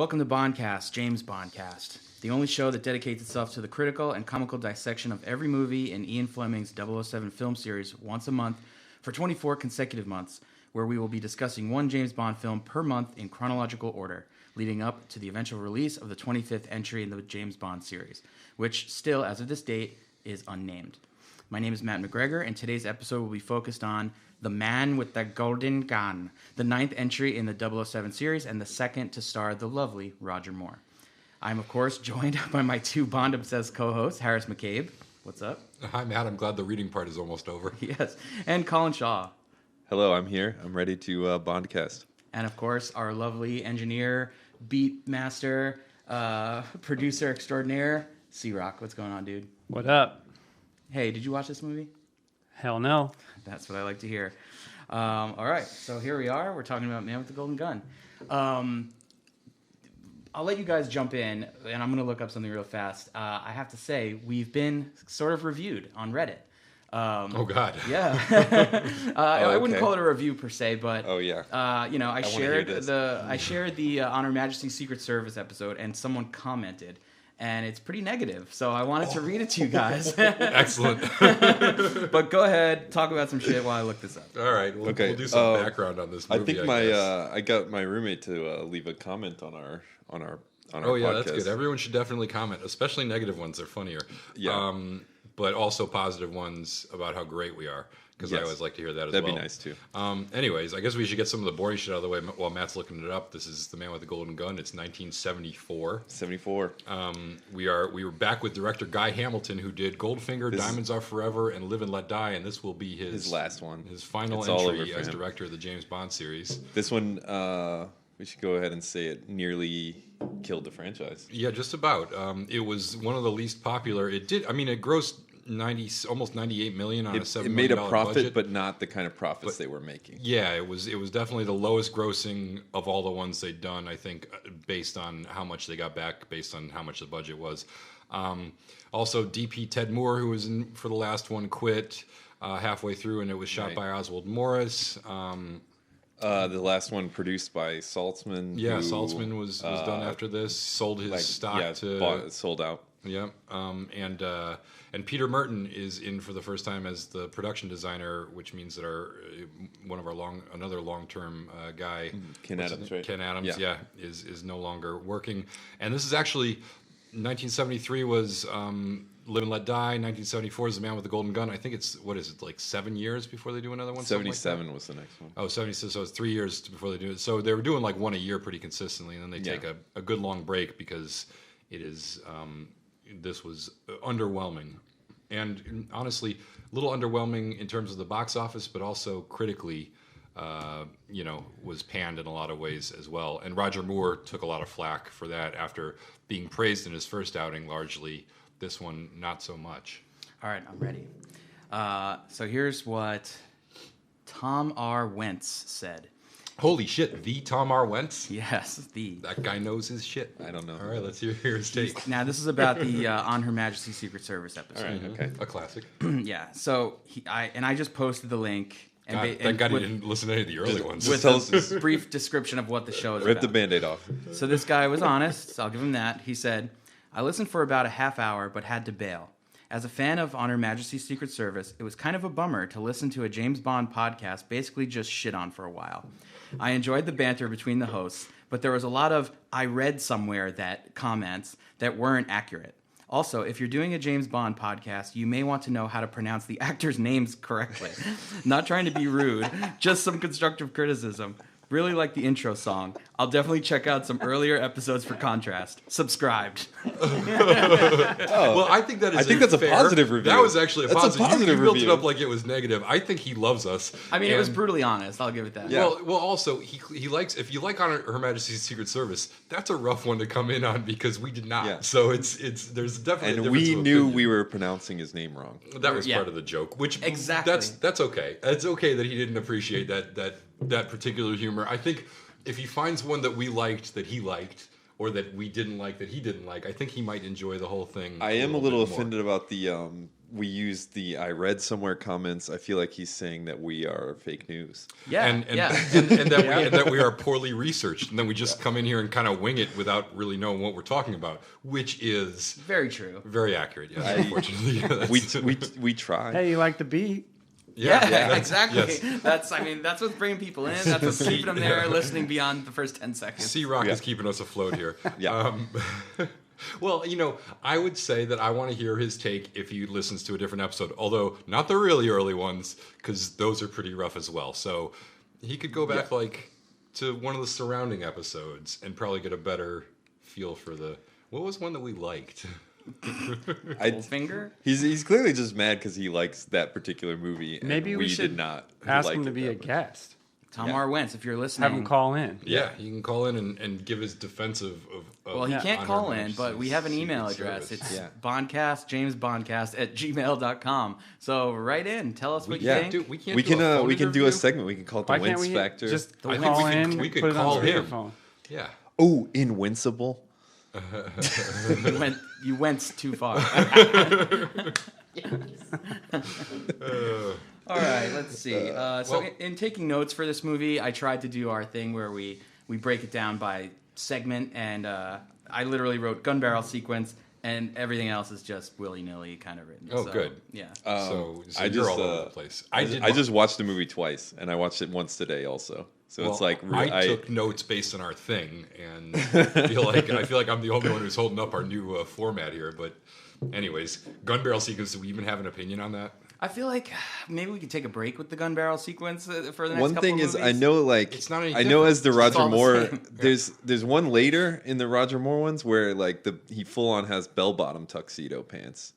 welcome to Bondcast, James Bondcast, the only show that dedicates itself to the critical and comical dissection of every movie in Ian Fleming's 007 film series once a month for 24 consecutive months, where we will be discussing one James Bond film per month in chronological order, leading up to the eventual release of the 25th entry in the James Bond series, which still, as of this date, is unnamed. My name is Matt McGregor, and today's episode will be focused on The Man with the Golden Gun, the 9th entry in the 007 series and the second to star the lovely Roger Moore. I'm, of course, joined by my two Bond-obsessed co-hosts, Harris McCabe. What's up? Hi, Matt. I'm glad the reading part is almost over. Yes. And Colin Shaw. Hello, I'm here. I'm ready to Bondcast. And, of course, our lovely engineer, beat master, producer extraordinaire, C-Rock. What's going on, dude? What up? Hey, did you watch this movie? Hell no. That's what I like to hear. All right, so here we are. We're talking about Man with the Golden Gun. I'll let you guys jump in, and I'm going to look up something real fast. I have to say, we've been sort of reviewed on Reddit. Oh, God. Yeah. I wouldn't call it a review per se, but I shared the On Her Majesty's Secret Service episode, and someone commented. And it's pretty negative, so I wanted to read it to you guys. Excellent. But go ahead, talk about some shit while I look this up. All right, we'll do some background on this movie. I think I got my roommate to leave a comment on our Oh yeah, podcast. that's good. Everyone should definitely comment, especially negative ones. They're funnier. Yeah. But also positive ones about how great we are. Because I always like to hear that as well. That'd be nice, too. Anyways, I guess we should get some of the boring shit out of the way while Matt's looking it up. This is The Man with the Golden Gun. It's 1974. 74. We were back with director Guy Hamilton, who did Goldfinger, Diamonds Are Forever, and Live and Let Die, and this will be his last one. His final entry as director of the James Bond series. This one, we should go ahead and say it nearly killed the franchise. Yeah, just about. It was one of the least popular. It grossed almost 98 million on a $7 million budget. It made a profit, but not the kind of profits they were making. Yeah, it was definitely the lowest grossing of all the ones they'd done, I think, based on how much they got back, based on how much the budget was. Also, DP Ted Moore, who was in for the last one, quit halfway through, and it was shot by Oswald Morris. The last one produced by Saltzman. Yeah, Saltzman was done after this. Sold his stock sold out. Yeah, and Peter Merton is in for the first time as the production designer, which means that another long-term guy, Ken Adams, right? Ken Adams, is no longer working. And this is actually 1973 was Live and Let Die. 1974 is The Man with the Golden Gun. I think it's like 7 years before they do another one. 77 was the next one. Oh, 76. So it's 3 years before they do it. So they were doing like one a year pretty consistently, and then they take a good long break because it is. This was underwhelming, and honestly, a little underwhelming in terms of the box office, but also critically, was panned in a lot of ways as well. And Roger Moore took a lot of flack for that after being praised in his first outing largely. This one, not so much. All right, I'm ready. So here's what Tom R. Wentz said. Holy shit, the Tom R. Wentz? Yes, That guy knows his shit. I don't know. All right, let's hear his take. Now, this is about the On Her Majesty's Secret Service episode. All right, okay. A classic. Yeah, so I just posted the link. Thank God he didn't listen to any of the early ones. With a brief description of what the show is about. Rip the Band-Aid off. So this guy was honest, so I'll give him that. He said, I listened for about a half hour, but had to bail. As a fan of On Her Majesty's Secret Service, it was kind of a bummer to listen to a James Bond podcast basically just shit on for a while. I enjoyed the banter between the hosts, but there was a lot of I read somewhere that comments that weren't accurate. Also, if you're doing a James Bond podcast, you may want to know how to pronounce the actors' names correctly. Not trying to be rude, just some constructive criticism. Really like the intro song. I'll definitely check out some earlier episodes for contrast. Subscribed. Well, I think that's a positive review. That was actually a positive. You built it review. up like it was negative. I think he loves us. I mean, it was brutally honest. I'll give it that. Yeah. Well, also he likes, if you like On Her Majesty's Secret Service, that's a rough one to come in on because we did not. Yeah. So it's there's definitely and a we difference knew we were pronouncing his name wrong. That was part of the joke. Which exactly that's okay. It's okay that he didn't appreciate that particular humor. I think if he finds one that we liked that he liked, or that we didn't like that he didn't like, I think he might enjoy the whole thing. I am a little offended about the we use the I read somewhere comments, I feel like he's saying that we are fake news. Yeah, and that we are poorly researched, and then we just come in here and kind of wing it without really knowing what we're talking about, which is very true, very accurate. Yes, unfortunately, we try. Hey, you like the beat? Yeah, exactly. Yes. That's what's bringing people in. That's what's keeping them there, listening beyond the first 10 seconds. C-Rock is keeping us afloat here. Yeah. Well, I would say that I want to hear his take if he listens to a different episode, although not the really early ones, because those are pretty rough as well. So he could go back to one of the surrounding episodes and probably get a better feel for what was one that we liked? Goldfinger? He's clearly just mad because he likes that particular movie. Maybe we should did not ask him to be a guest. Tom Our Wentz, if you're listening. Have him call in. Yeah, he can call in and give his defense of well, he can't call in, but we have an email address. It's Bondcast, jamesbondcast@gmail.com. So write in. Tell us what you think. Dude, We can do a segment. We can call it the Why can't Wentz we Factor. just I think call in? we could put it on call him. speakerphone? Yeah. Oh, Invincible. You went too far. All right, let's see. In taking notes for this movie, I tried to do our thing where we break it down by segment, and I literally wrote gun barrel sequence, and everything else is just willy-nilly kind of written. Oh, so, good. Yeah. So you're all over the place. I just watched the movie twice, and I watched it once today also. So it's like I took notes based on our thing, and I feel like I'm the only one who's holding up our new format here. But anyways, gun barrel sequence. Do we even have an opinion on that? I feel like maybe we could take a break with the gun barrel sequence for the next couple one thing of is, movies. I know, It's not any I know as the different. It's Roger all the Moore, same. there's one later in the Roger Moore ones where he full on has bell bottom tuxedo pants.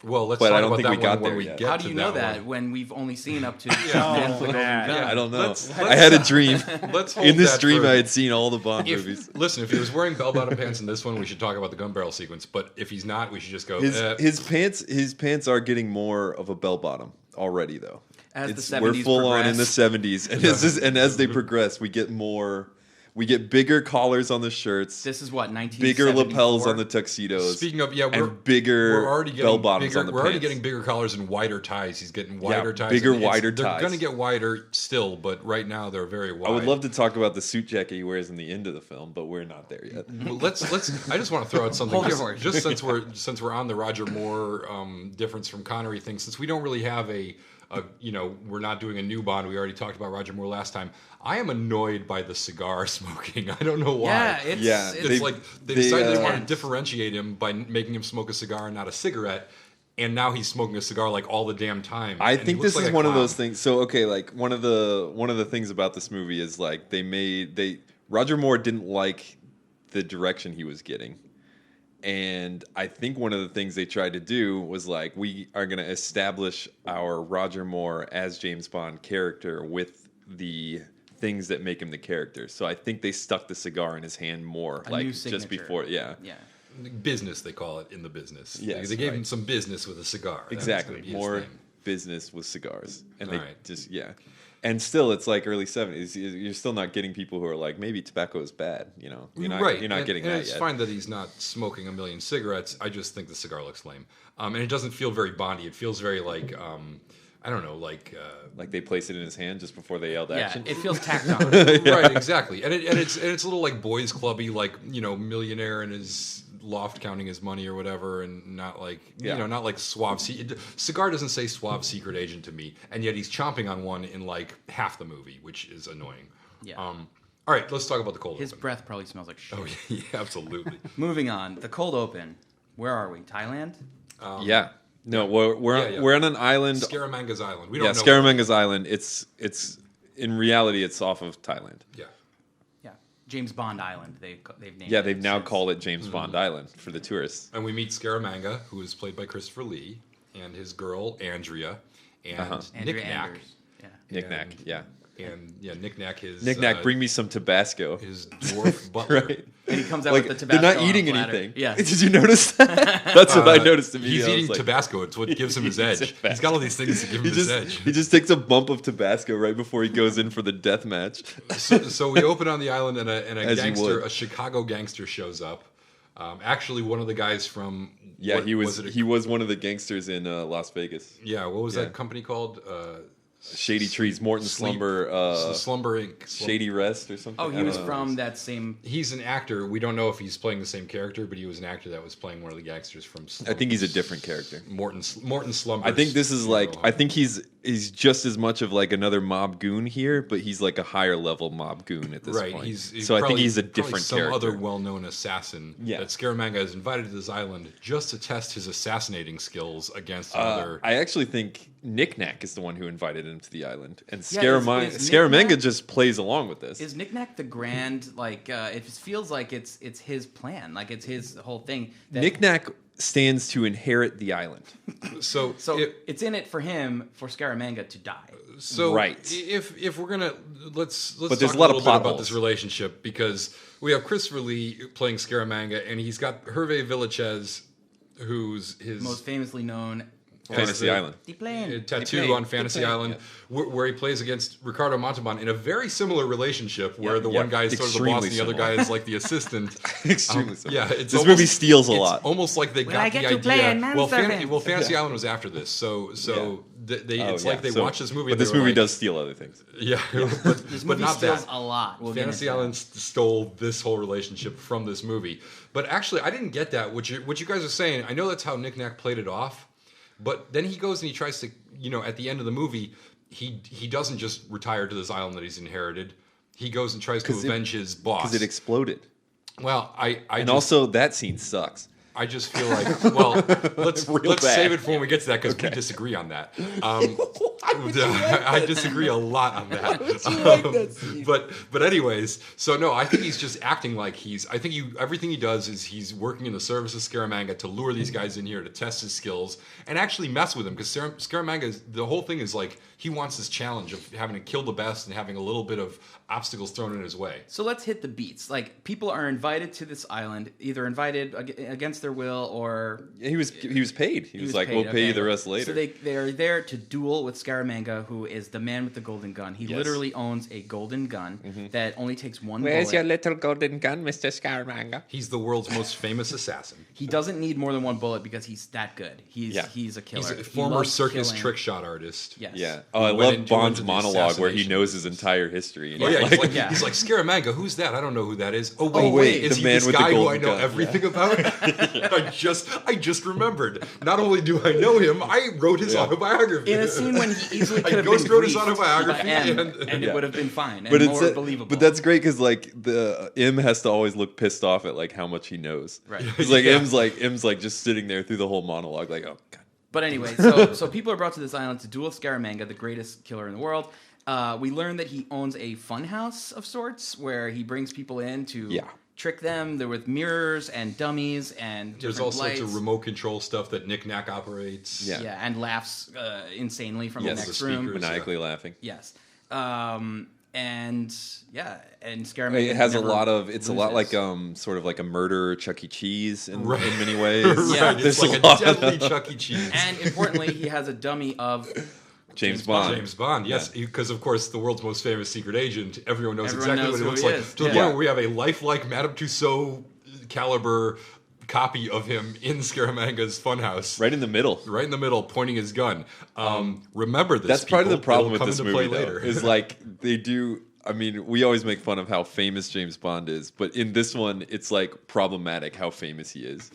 Well, let's But talk I don't about think that we got one when there we yet. get How to do you know that one. when we've only seen up to Matt. I don't know. Let's I had a dream. Let's hold In this that dream, for- I had seen all the Bond movies. Listen, if he was wearing bell-bottom pants in this one, we should talk about the gun barrel sequence. But if he's not, we should just go. His pants are getting more of a bell bottom already, though. As the We're 70s full on in the progress. 70s, and as they progress, we get bigger collars on the shirts, This is what, 1974? bigger lapels on the tuxedos. Speaking of, and bigger we're already getting bell bottoms bigger, on the We're already pants. getting bigger collars and wider ties. He's getting wider ties. bigger, and wider they're ties. going to get wider still, but right now they're very wide. I would love to talk about the suit jacket he wears in the end of the film, but we're not there yet. Well, let's. I just want to throw out something. Hold your horse. Just since we're on the Roger Moore difference from Connery thing, since we don't really have we're not doing a new Bond. We already talked about Roger Moore last time. I am annoyed by the cigar smoking. I don't know why. Yeah, It's like they decided they want to differentiate him by making him smoke a cigar and not a cigarette, and now he's smoking a cigar like all the damn time. I and he think looks this like is a one of clown. those things. So okay, like one of the things about this movie is like Roger Moore didn't like the direction he was getting. And I think one of the things they tried to do was like, we are going to establish our Roger Moore as James Bond character with the things that make him the character. So I think they stuck the cigar in his hand more, A like new just signature. before, yeah. Business, they call it in the business. Yes, they gave right. him some business with a cigar. That was Exactly, gonna be his more thing. business with cigars, and All they right. just and still it's like early 70s. You're still not getting people who are like, maybe tobacco is bad. You're not Right. You're not and, getting and that it's yet. fine that he's not smoking a million cigarettes. I just think the cigar looks lame, and it doesn't feel very Bondy. It feels very like I don't know, like Like they place it in his hand just before they yelled Yeah, action. it feels tacked on. right, exactly. And it's a little like boys clubby, like millionaire in his loft counting his money or whatever, and not like not like suave. Cigar doesn't say suave secret agent to me, and yet he's chomping on one in like half the movie, which is annoying. Yeah. All right, let's talk about the cold His open. breath probably smells like shit. Oh yeah, absolutely. Moving on, the cold open. Where are we? Thailand? Yeah. No, we're Yeah. we're on an island. Scaramanga's Island. We don't know. Scaramanga's Island. It's in reality it's off of Thailand. Yeah. Yeah, James Bond Island. They've named. Yeah, it they've now since. called it James Bond Island for the tourists. And we meet Scaramanga, who is played by Christopher Lee, and his girl Andrea, and Andrea Knick-Knack. Anders. Yeah. Knick-Knack, yeah. And Knick-Knack, his Knick-Knack, bring me some Tabasco. his dwarf butler. Right. And he comes out Like, with the Tabasco they're not on a eating platter. anything. Yeah. Did you notice that? That's what I noticed immediately. He's I was eating like, Tabasco. It's what gives him his edge. He's got all these things to give him his edge. He just takes a bump of Tabasco right before he goes in for the death match. So we open on the island, and a As you gangster, would. a Chicago gangster, shows up. Actually, one of the guys from Yeah, What- he was it a- he was one of the gangsters in Las Vegas. Yeah, what was Yeah. that company called? Shady Trees, Morton Sleep- Slumber, Slumber Inc. Shady Rest or something. Oh, I he don't was know. from that same. He's an actor. We don't know if he's playing the same character, but he was an actor that was playing one of the gangsters from. I think he's a different character. Morton Slumber. I think this is like I think he's just as much of like another mob goon here, but he's like a higher level mob goon at this right. point. He's So I think probably- he's a probably different some character. other well-known assassin Yeah. that Scaramanga is invited to this island just to test his assassinating skills against another. I actually think Knick-Knack is the one who invited him to the island, and Yeah, is Scaramanga Knick-Knack- just plays along with this. Is Knick-Knack the grand, like, it feels like it's his plan, like it's his whole thing. that- Knick-Knack stands to inherit the island. So So it's in it for him, for Scaramanga to die. So Right. if we're gonna let's But there's talk a lot a of little plot bit about holes. this relationship, because we have Christopher Lee playing Scaramanga, and he's got Herve Villechaize, who's his Most famously known for Fantasy the- Island. the plane. tattoo plane. on Fantasy The plane, Island, where he plays against Ricardo Montalban in a very similar relationship, where the yeah, one guy is sort of the boss extremely and the other similar. guy is like the assistant. Extremely similar. Yeah, it's This almost- movie steals a it's lot. Almost like they Will got I the get to play idea. in manservant? Well, Fantasy Island was after this, so it's like they watched this movie. But and they this were movie like, does steal other things. Yeah, This but movie not steals that. a lot. We'll get Fantasy into that. Island stole this whole relationship from this movie. But actually, I didn't get that. What you guys are saying, I know that's how Nick Nack played it off. But then he goes and he tries to, at the end of the movie, he doesn't just retire to this island that he's inherited. He goes and tries to avenge his boss. Because it exploded. Well, And also, that scene sucks. I just feel like, well, let's Real bad. save it for when we get to that, because we disagree on that. I disagree a lot on that. But anyways, so no, I think he's just acting like everything he does is he's working in the service of Scaramanga to lure these guys in here to test his skills and actually mess with him, because Scaramanga, the whole thing is like he wants this challenge of having to kill the best and having a little bit of obstacles thrown in his way. So let's hit the beats. Like, people are invited to this island, either invited against their will or He was paid. He was like, paid, we'll pay you okay. the rest later. So they are there to duel with Scaramanga, who is the man with the golden gun. He Yes. literally owns a golden gun that only takes one bullet. little golden gun, Mr. Scaramanga? He's the world's most famous assassin. He doesn't need more than one bullet because he's that good. He's a killer. He's a He former loves circus killing. trick shot artist. Yes. Yeah. Oh, I Went love into Bond's the monologue where he assassination knows his business. entire history. And Oh yeah, he's he's like, like, Yeah. he's like, Scaramanga, who's that? I don't know who that is. Oh wait, wait, is the he man this with the guy who I golden know gun. everything about? I just remembered. Not only do I know him, I wrote his autobiography. In a scene when he easily could I have ghost been wrote his briefed autobiography, by M, and- and Yeah. it would have been fine and but more it's believable. But that's great because like the M has to always look pissed off at like how much he knows. Right. It's like Yeah. M's like just sitting there through the whole monologue, like, oh god. But anyway, so people are brought to this island to duel Scaramanga, the greatest killer in the world. We learn that he owns a funhouse of sorts where he brings people in to Yeah. trick them. They're with mirrors and dummies and There's different all sorts lights. of remote control stuff that Nick Nack operates. Yeah. Yeah, and laughs insanely from Yes. the next The room. speakers. Maniacally laughing. Yes. And Scaramanga It has a never lot of. It's a lot like loses. sort of like a murder Chuck E. Cheese in Right. many ways. Yeah. Right, it's There's like a a lot deadly Chuck E. Cheese. And importantly, he has a dummy of James Bond. James Bond, yes, because of course the world's most famous secret agent. Everyone knows Everyone exactly knows what who he looks he like. is. To the Yeah. point where we have a lifelike Madame Tussauds caliber copy of him in Scaramanga's funhouse, Right in the middle. right in the middle, pointing his gun. Remember this. That's part of the people. problem It'll with come this into movie, play though, later. is like they do. I mean, we always make fun of how famous James Bond is, but in this one, it's like problematic how famous he is.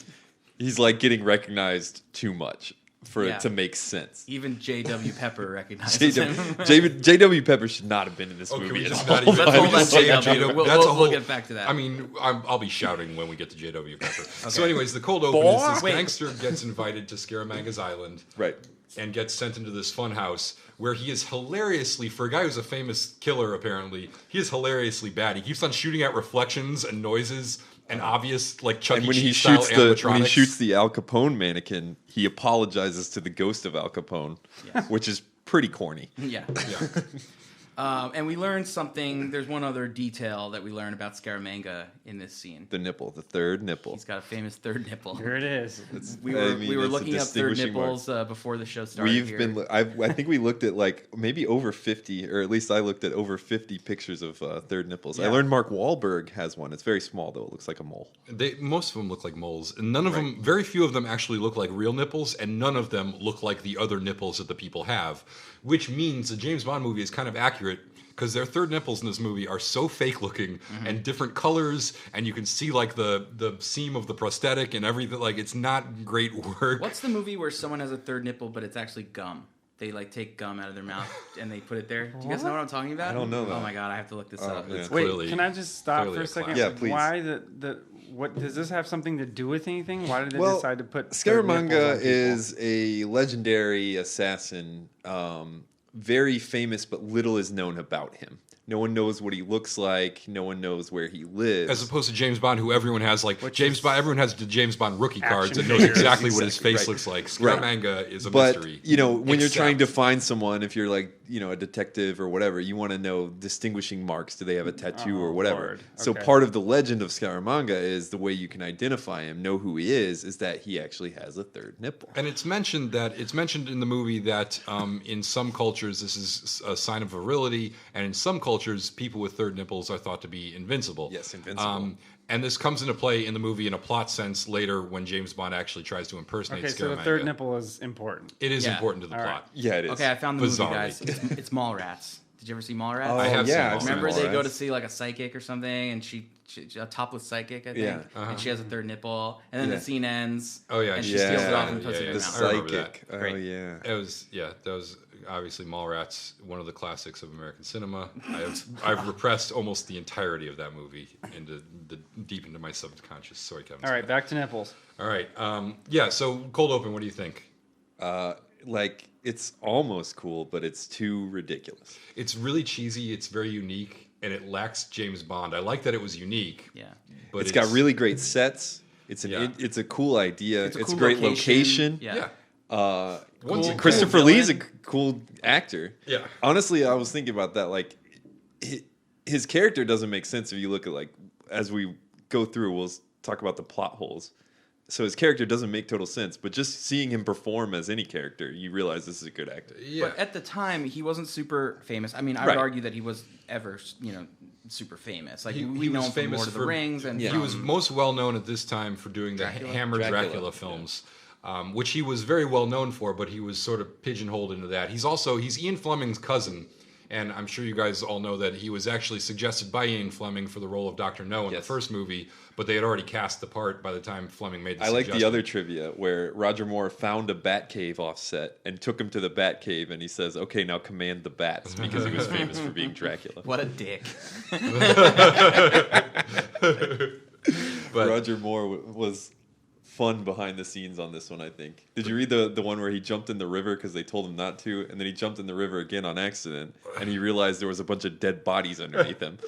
He's like getting recognized too much for Yeah. it to make sense. even J.W. Pepper recognizes him. J.W. Pepper should not have been in this Okay, movie we at just all. not even. Let's we hold just on say JW. JW. We'll- That's a we'll whole- get back to that. I mean, I'll be shouting when we get to JW Pepper. So, anyways, the cold open is this Wait. gangster gets invited to Scaramanga's island. Right. And gets sent into this fun house where he is hilariously, for a guy who's a famous killer apparently, he is hilariously bad. He keeps on shooting at reflections and noises and obvious like Chuck And E. when he Cheese style shoots animatronics. when he shoots the Al Capone mannequin, he apologizes to the ghost of Al Capone, Yes. which is pretty corny. Yeah. Yeah. And we learned something. There's one other detail that we learned about Scaramanga in this scene. The nipple, the third nipple. He's got a famous third nipple. Here it is. We were it's a looking up third distinguishing nipples before the show started. I think we looked at like maybe over 50, or at least I looked at over 50 pictures of third nipples. Yeah. I learned Mark Wahlberg has one. It's very small though. It looks like a mole. Most of them look like moles, and none of them, very few of them actually look like real nipples, and none of them look like the other nipples that the people have, which means the James Bond movie is kind of accurate because their third nipples in this movie are so fake looking and different colors, and you can see like the seam of the prosthetic and everything. Like, it's not great work. What's the movie where someone has a third nipple but it's actually gum? They like take gum out of their mouth and they put it there. Do you guys know what I'm talking about? I don't know that. Oh my god, I have to look this up. yeah. It's Wait, clearly- can I just stop clearly for a a second? classic. Yeah, please. Why what does this have something to do with anything? Why did they Well, decide to put third nipples on Scaramanga people? is a legendary assassin, very famous, but little is known about him. No one knows what he looks like. No one knows where he lives. As opposed to James Bond, who everyone has like is everyone has the James Bond rookie cards action and knows figures. exactly what his Exactly, face right. looks like. Right. Scaramanga is a But mystery. when you're trying to Except- find someone, if you're like a detective or whatever, you want to know distinguishing marks. Do they have a tattoo or whatever? Lord. So Okay. part of the legend of Scaramanga is the way you can identify him, know who he is that he actually has a third nipple. And it's mentioned in the movie that in some cultures this is a sign of virility, and in some cultures people with third nipples are thought to be invincible. Yes, invincible. And this comes into play in the movie in a plot sense later when James Bond actually tries to impersonate Okay, Scaramanga. so the third nipple is important. It is Yeah. important to the All right. plot. Yeah, it is. Okay, I found the movie, Bizarrely. guys. It's Mallrats. Did you ever see Mallrats? Oh, I have yeah, seen I've seen Remember they Mallrats. go to see like a psychic or something, and she a topless psychic, I think, Yeah. and she has a third nipple, and then Yeah. the scene ends. Oh, yeah, and she yeah. steals it off and puts Yeah, it in The her I mouth. remember psychic. Oh, Great. yeah. That was obviously Mallrats, one of the classics of American cinema. I've repressed almost the entirety of that movie deep into my subconscious. Sorry, Kevin. All right, Smith. back to nipples. All right. So cold open. What do you think? It's almost cool, but it's too ridiculous. It's really cheesy. It's very unique, and it lacks James Bond. I like that it was unique. Yeah. But It's got really great sets. It's Yeah. it's a cool idea. It's a cool a great location. Yeah. Once again, Christopher villain. Lee's a cool actor. Yeah. Honestly, I was thinking about that. Like, his character doesn't make sense if you look at as we go through. We'll talk about the plot holes. So his character doesn't make total sense. But just seeing him perform as any character, you realize this is a good actor. Yeah. But at the time, he wasn't super famous. I mean, I would Right. argue that he was ever, super famous. Like, He we know was him from famous Lord of the for- Rings, and he from- was most well known at this time for doing the Hammer Dracula. Dracula films, which he was very well known for. But he was sort of pigeonholed into that. He's Ian Fleming's cousin, and I'm sure you guys all know that he was actually suggested by Ian Fleming for the role of Dr. No in the first movie, but they had already cast the part by the time Fleming made the I like suggestion. the other trivia where Roger Moore found a bat cave offset and took him to the bat cave, and he says, "Okay, now command the bats," because he was famous for being Dracula. What a dick. But Roger Moore was fun behind the scenes on this one, I think. Did you read the one where he jumped in the river because they told him not to, and then he jumped in the river again on accident, and he realized there was a bunch of dead bodies underneath him?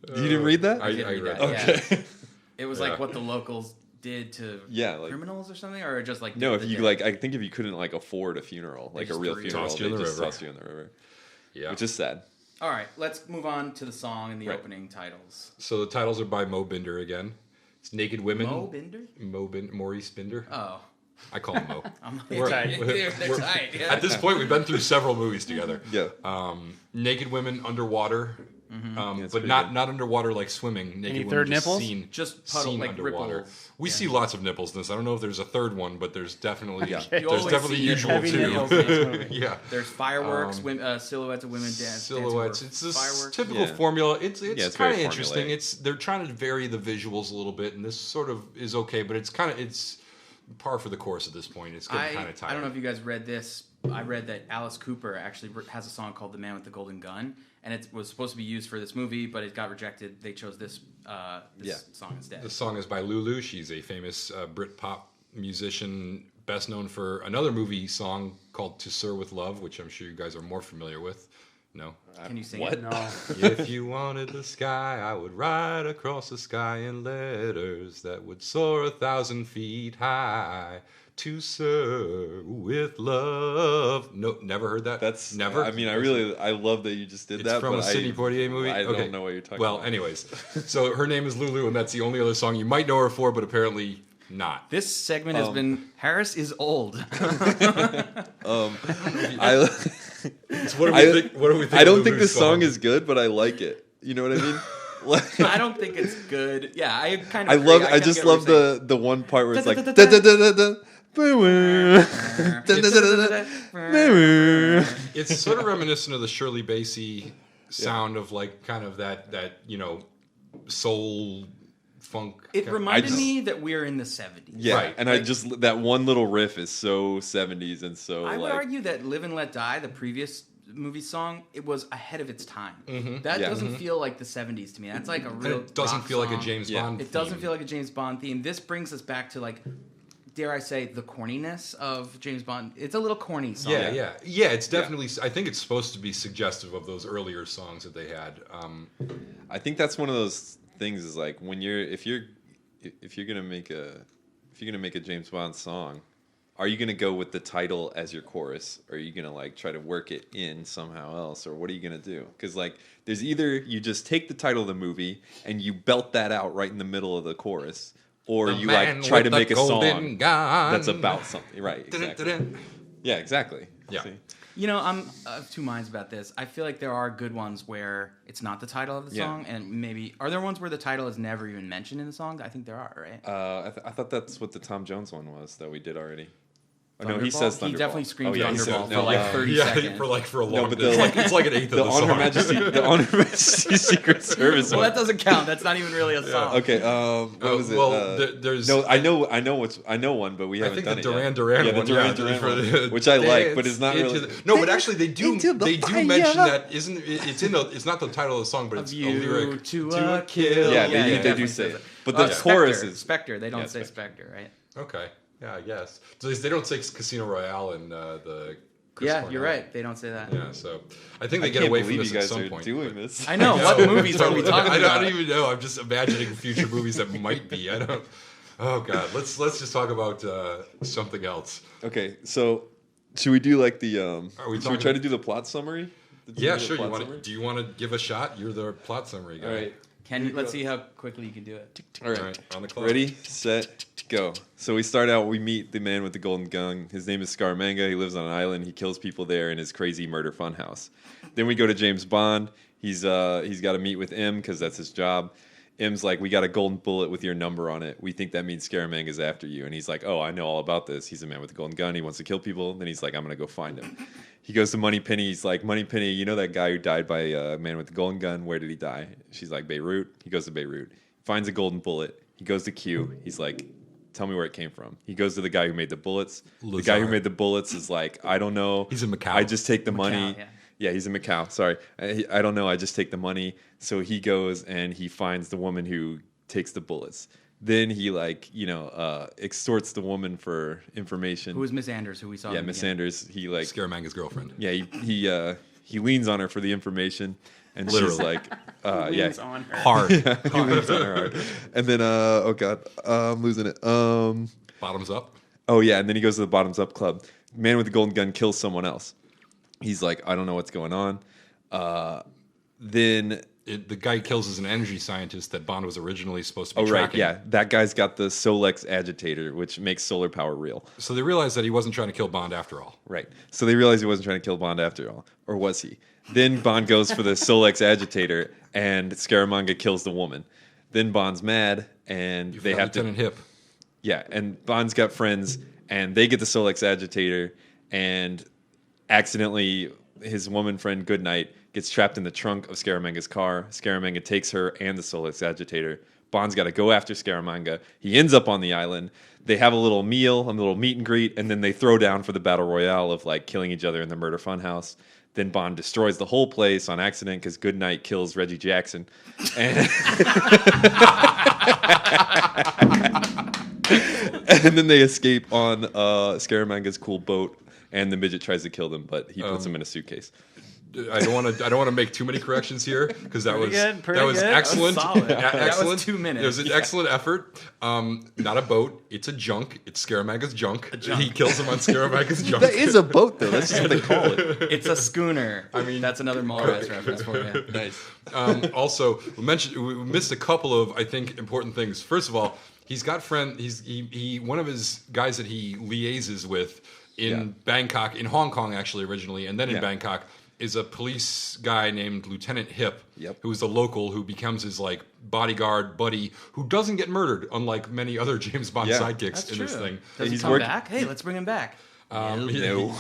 You didn't read that? I did read read that, that. yeah. Okay. It was Yeah. like what the locals did to Yeah, like- criminals or something, or just like No, did if the you dead? I think if you couldn't afford a funeral, like a just real threw you- funeral, Tossed you in they the just river. tossed you in the river, Yeah. which is sad. All right, let's move on to the song and the Right. opening titles. So the titles are by Mo Binder again. It's Naked Women. Mo Binder? Maurice Binder. Oh, I call him Mo. I'm We're- tight. They're tight. Yeah. At this point, we've been through several movies together. Yeah. Naked women underwater, it's but pretty not good. not underwater like swimming. Naked Any women third just nipples? Seen, Just puddle, seen like underwater. ripples. We see lots of nipples in this. I don't know if there's a third one, but there's definitely Yeah. You there's always definitely see usual heavy too. nipples in this movie. Yeah. There's fireworks, silhouettes of women dance. Silhouettes. dancing It's over this fireworks. typical Yeah. formula. It's it's kind of very interesting. formulaic. They're trying to vary the visuals a little bit, and this sort of is okay, but it's par for the course at this point. It's getting kind of tired. I don't know if you guys read this. I read that Alice Cooper actually has a song called "The Man with the Golden Gun," and it was supposed to be used for this movie, but it got rejected. They chose this song instead. The song is by Lulu. She's a famous Brit pop musician, best known for another movie song called "To Sir with Love," which I'm sure you guys are more familiar with. No. Can you sing What? it? No. If you wanted the sky, I would ride across the sky in letters that would soar 1,000 feet high. to serve with love. No, never heard that. That's never. I mean, I love that you just did It's that. from but a Sidney Poitier movie. I Okay. don't know what you're talking Well, about. anyways, so her name is Lulu, and that's the only other song you might know her for, but apparently not. This segment has been Harris is old. I So what do we think? What do we think? I of don't think Lulu's this song is good, but I like it. You know what I mean? Like, I don't think it's good. Yeah, I kind of. I love. agree. I kinda just get what love you're the one part where it's like. It's sort of reminiscent of the Shirley Bassey sound of like kind of that soul funk. It reminded just- me that we're in the 70s. Yeah, Right. and I just that one little riff is so 70s and so I would like argue that "Live and Let Die," the previous movie song, it was ahead of its time. That Yeah. doesn't feel like the 70s to me. That's like a And real. it doesn't rock feel like a song. James Yeah. Bond. It doesn't theme. feel like a James Bond theme. This brings us back to like, dare I say, the corniness of James Bond. It's a little corny song. Yeah. It's definitely. I think it's supposed to be suggestive of those earlier songs that they had. I think that's one of those things is like when if you're gonna make a James Bond song, are you gonna go with the title as your chorus, or are you gonna like try to work it in somehow else, or what are you gonna do? Because like there's either you just take the title of the movie and you belt that out right in the middle of the chorus, or The you man like try with to the make a song golden gun. that's about something. Right? Exactly. Yeah. Exactly. Yeah. See? You know, I'm of two minds about this. I feel like there are good ones where it's not the title of the Yeah. song, and maybe are there ones where the title is never even mentioned in the song? I think there are, right? I thought that's what the Tom Jones one was that we did already. Oh, no, Thunderball? he says Thunderball. He definitely screams he said- Thunderball no, for like 30 yeah, seconds. for a long. but It's like an eighth the of the On song. Her Majesty, the On Her Majesty Secret Service Well, one. that doesn't count. That's not even really a song. Okay, what was it? well, there's no, I know one, but we I haven't think the done it Duran yet. Duran Yeah, one, the Duran for Duran the one, which I like, but Dance it's not into really. no, but actually they do Into the mention that it's not the title of the song, but it's Of a you lyric to a kill. Yeah, Yeah, they he do definitely say says it, but the chorus is Spectre. They don't Yeah, say Spectre. Spectre, right? Okay, yeah, I guess. So they don't say Casino Royale in the. Chris Yeah, Cornell. you're right. They don't say that. Yeah, so I think I they get can't away from believe this you at guys some are point. doing but- this. I know. What movies are we talking I about? don't even know. I'm just imagining future movies that might be. I don't. Oh God, let's just talk about something else. Okay, so should we do like the? Are we should we talking- try to do the plot summary? Yeah, sure. Plot summary? Do you want to give a shot? You're the plot summary guy. All right. Let's see how quickly you can do it. All right. All right, on the clock. Ready, set, go. So we start out, we meet the man with the golden gun. His name is Scaramanga. He lives on an island. He kills people there in his crazy murder funhouse. Then we go to James Bond. He's got to meet with M because that's his job. M's like, we got a golden bullet with your number on it. We think that means Scaramanga's after you. And he's like, oh, I know all about this. He's a man with a golden gun. He wants to kill people. Then he's like, I'm going to go find him. He goes to Moneypenny. He's like, Moneypenny, you know that guy who died by a man with the golden gun? Where did he die? She's like, Beirut. He goes to Beirut. Finds a golden bullet. He goes to Q. He's like, tell me where it came from. He goes to the guy who made the bullets. The guy who Lazar. made the bullets is like, I don't know. He's in Macau. I just take the money. yeah. Yeah, he's in Macau. Sorry. I don't know. I just take the money. So he goes and he finds the woman who takes the bullets. Then he extorts the woman for information. Who was Miss Anders, who we saw? Yeah, in the Miss beginning? Sanders. He like Scaramanga's girlfriend. yeah, he leans on her for the information, and she's Literally. like, yeah, Leans on her. Hard. he leans on her hard. And then oh god, I'm losing it. Bottoms up. Oh yeah, and then he goes to the Bottoms Up Club. Man with the golden gun kills someone else. He's like, I don't know what's going on. Then The guy he kills is an energy scientist that Bond was originally supposed to be oh right, tracking. yeah, that guy's got the Solex agitator, which makes solar power real. So they realized that he wasn't trying to kill Bond after all. Right. So they realized he wasn't trying to kill Bond after all, or was he? Then Bond goes for the Solex agitator, and Scaramanga kills the woman. Then Bond's mad, and they have Lieutenant Hip. Yeah, and Bond's got friends, and they get the Solex agitator, and accidentally his woman friend Goodnight gets trapped in the trunk of Scaramanga's car. Scaramanga takes her and the Solex agitator. Bond's got to go after Scaramanga. He ends up on the island. They have a little meal, a little meet and greet, and then they throw down for the battle royale of like killing each other in the murder funhouse. Then Bond destroys the whole place on accident because Goodnight kills Reggie Jackson. And, and then they escape on Scaramanga's cool boat, and the midget tries to kill them, but he puts them in a suitcase. I don't want to make too many corrections here because that was good. excellent. That was solid. That was Excellent. 2 minutes. It was an excellent effort. Not a boat. It's a junk. It's Scaramanga's junk. He kills him on Scaramanga's junk. That is a boat, though. That's just what they call it. It's a schooner. I mean, that's another Mallrats reference for you. Nice. Also, we missed a couple of, I think, important things. First of all, he's got he one of his guys that he liaises with in Bangkok, in Hong Kong actually originally, and then in Bangkok, is a police guy named Lieutenant Hip, who is a local who becomes his like bodyguard buddy, who doesn't get murdered, unlike many other James Bond sidekicks in this thing. Does he come back? Hey, let's bring him back. No.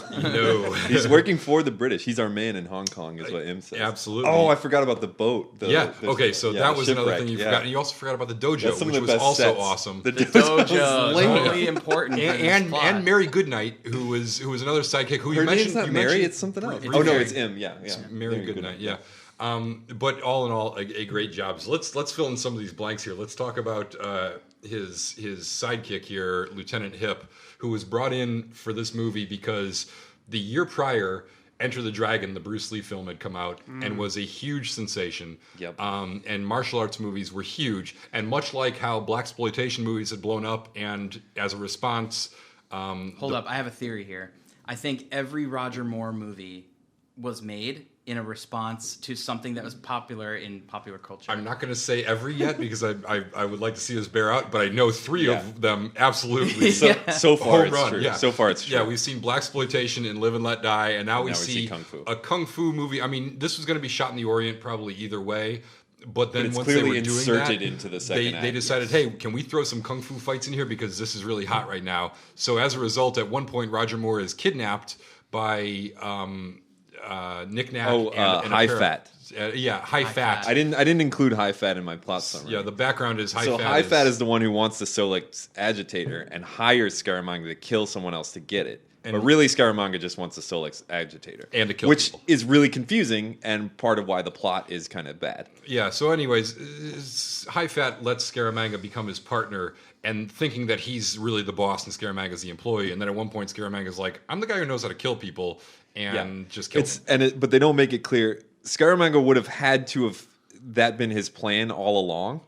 He's working for the British. He's our man in Hong Kong, is what M says. Absolutely. Oh, I forgot about the boat. Okay, so that was another thing you forgot. And you also forgot about the dojo, which was also awesome. The dojo, totally important. And Mary Goodnight, who was another sidekick who you mentioned. Name's not Mary, it's something else. Oh no, it's M. Yeah. Mary Goodnight. Yeah. But all in all, a great job. So let's fill in some of these blanks here. Let's talk about his sidekick here, Lieutenant Hip, who was brought in for this movie because the year prior, Enter the Dragon, the Bruce Lee film, had come out and was a huge sensation. Yep. And martial arts movies were huge. And much like how blaxploitation movies had blown up, and as a response, Hold up, I have a theory here. I think every Roger Moore movie was made in a response to something that was popular in popular culture. I'm not going to say every yet because I would like to see us bear out, but I know 3 of them absolutely. So far, it's true. Yeah. So far, it's true. Yeah, we've seen blaxploitation in Live and Let Die, and now we see Kung Fu. a Kung Fu movie. I mean, this was going to be shot in the Orient probably either way. But then it's once they clearly were doing inserted that, into the second they act, decided, hey, can we throw some kung fu fights in here because this is really hot right now? So as a result, at one point, Roger Moore is kidnapped by Nick Nack and High Fat. High Fat. I didn't include High Fat in my plot summary. Yeah, the background is High so Fat. So High Fat is the one who wants the Solex agitator and hires Scaramanga to kill someone else to get it. But really, Scaramanga just wants the Solex agitator. And to kill which people. is really confusing and part of why the plot is kind of bad. Yeah, so anyways, High Fat lets Scaramanga become his partner and thinking that he's really the boss and Scaramanga's the employee. And then at one point, Scaramanga's like, I'm the guy who knows how to kill people and just kill them. But they don't make it clear. Scaramanga would have had to have that been his plan all along.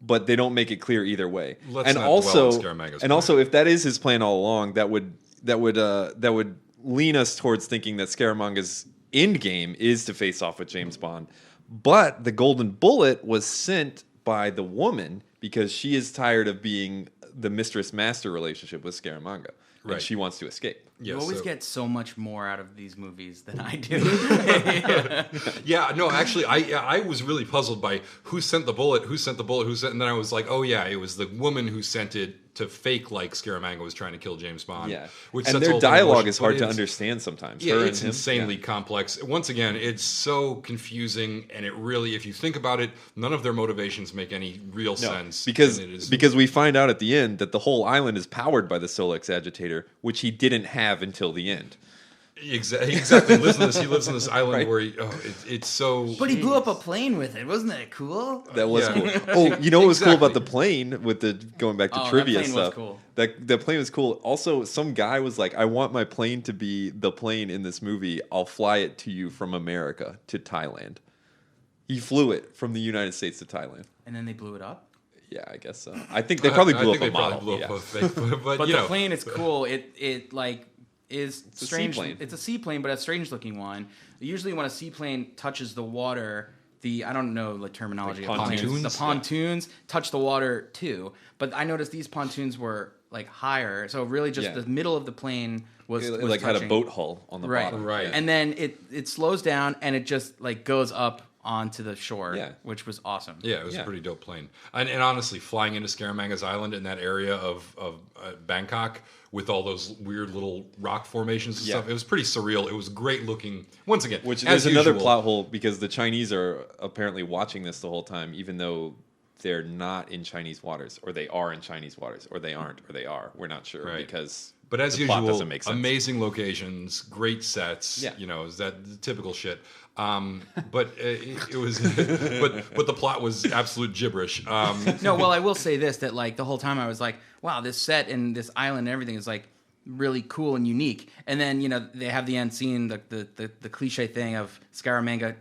But they don't make it clear either way. Let's not dwell on Scaramaga's plan. Also, if that is his plan all along, that would lean us towards thinking that Scaramanga's end game is to face off with James Bond. But the golden bullet was sent by the woman because she is tired of being the mistress-master relationship with Scaramanga. Right. And she wants to escape. You always get so much more out of these movies than I do. Yeah, no, actually, I was really puzzled by who sent the bullet, and then I was like, oh yeah, it was the woman who sent it to fake like Scaramanga was trying to kill James Bond. Yeah, which and sets their all the dialogue emotion, is hard to understand sometimes. Yeah, Her it's and him. insanely complex. Once again, it's so confusing, and it really, if you think about it, none of their motivations make any real sense. Because we find out at the end that the whole island is powered by the Solex agitator, which he didn't have until the end. Exactly. He lives on this island where it's so. But he blew up a plane with it. Wasn't that cool? That was cool. Oh, you know what was cool about the plane? With the going back to trivia that plane stuff. Was cool. The plane was cool. Also, some guy was like, "I want my plane to be the plane in this movie. I'll fly it to you from America to Thailand." He flew it from the United States to Thailand. And then they blew it up. Yeah, I guess so. I think they probably blew up a model. But the plane is cool. It is it's strange. A seaplane. It's a seaplane, but a strange looking one. Usually, when a seaplane touches the water, I don't know the terminology like of pontoons. The pontoons touch the water too. But I noticed these pontoons were like higher, so really just the middle of the plane was like touching. had a boat hull on the bottom, right? And then it slows down and it just like goes up onto the shore, which was awesome. Yeah, it was a pretty dope plane. And honestly, flying into Scaramanga's Island in that area of Bangkok with all those weird little rock formations and stuff, it was pretty surreal. It was great looking. Once again, which there's another plot hole because the Chinese are apparently watching this the whole time, even though they're not in Chinese waters, or they are in Chinese waters, or they aren't, or they are. We're not sure because. But as the plot usual, doesn't make sense. Amazing locations, great sets. Yeah. Is that the typical shit? But it was, but the plot was absolute gibberish. No, well, I will say this: that like the whole time I was like, wow, this set and this island and everything is like really cool and unique. And then they have the end scene, the cliche thing of Scaramanga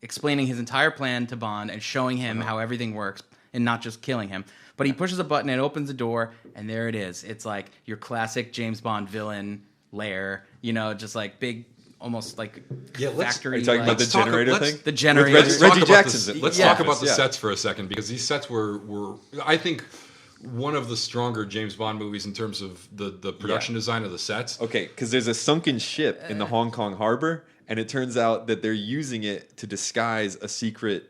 explaining his entire plan to Bond and showing him how everything works and not just killing him. But he pushes a button and opens a door, and there it is. It's like your classic James Bond villain lair, just like big, almost like factory. Are you talking about the generator thing? The generator. Reggie Jackson's. Let's talk about the sets for a second, because these sets were I think, one of the stronger James Bond movies in terms of the production design of the sets. Okay, because there's a sunken ship in the Hong Kong harbor, and it turns out that they're using it to disguise a secret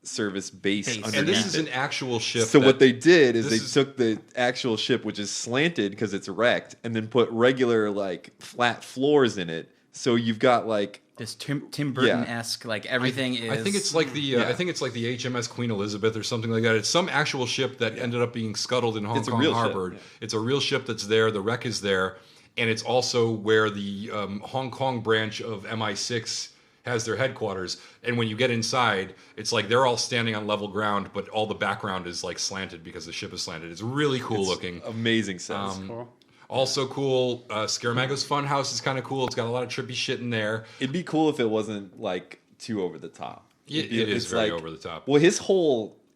service base underneath. And this is an actual ship. So what they did is they took the actual ship, which is slanted because it's wrecked, and then put regular flat floors in it. So you've got this Tim Burton-esque, everything is. I think it's like the HMS Queen Elizabeth or something like that. It's some actual ship that ended up being scuttled in Hong Kong Harbor. Ship. It's a real ship that's there. The wreck is there, and it's also where the Hong Kong branch of MI6 has their headquarters. And when you get inside, it's like they're all standing on level ground, but all the background is slanted because the ship is slanted. It's really cool looking. Amazing sense. Cool. Also cool, Scaramanga's Funhouse is kind of cool. It's got a lot of trippy shit in there. It'd be cool if it wasn't too over the top. It is very over the top. Well,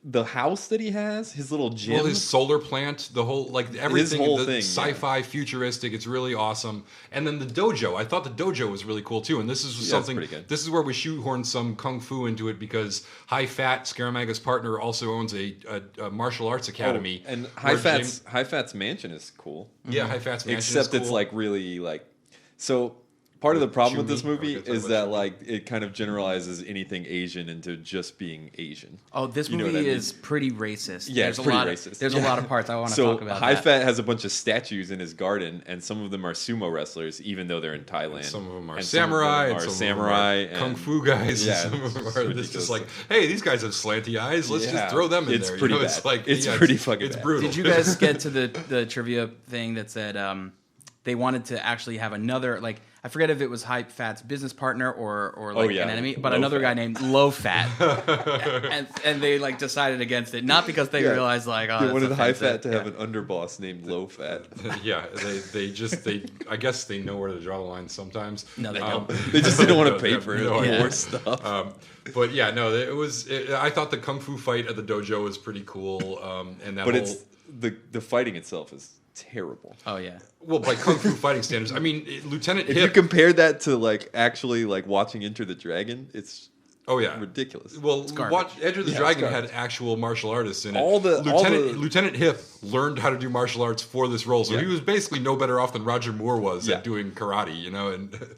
the house that he has, his little gym. Well, his solar plant, the whole, everything, his whole thing, sci-fi, futuristic, it's really awesome. And then the dojo, I thought the dojo was really cool too. And this is something, pretty good. This is where we shoehorn some kung fu into it, because High Fat, Scaramanga's partner, also owns a martial arts academy. And High Fat's mansion is cool. Yeah, High Fat's mansion Except is cool. it's really so. Part of the problem with this movie is that it kind of generalizes anything Asian into just being Asian. Oh, this movie is pretty racist. Yeah, it's pretty racist. There's a lot of parts I want to talk about. So High Fat has a bunch of statues in his garden, and some of them are sumo wrestlers, even though they're in Thailand. And some of them are and samurai, some of them are kung fu guys. Yeah, and some of them are just hey, these guys have slanty eyes. Let's just throw them in there. Pretty bad. It's pretty fucking bad. It's brutal. Did you guys get to the trivia thing that said they wanted to actually have another, I forget if it was High Fat's business partner or an enemy, but another guy named Low Fat, and they decided against it, not because they realized they wanted High Fat to have an underboss named Low Fat. Yeah, they I guess they know where to draw the line sometimes. No, they don't. They just didn't want to pay for more stuff. But yeah, no, I thought the kung fu fight at the dojo was pretty cool, it's the fighting itself is terrible. Oh yeah. Well, by kung fu fighting standards, I mean Lieutenant Hip. If you compare that to actually watching Enter the Dragon, it's ridiculous. Well, Enter the Dragon had actual martial artists in it. Lieutenant Hip learned how to do martial arts for this role, so he was basically no better off than Roger Moore was at doing karate. And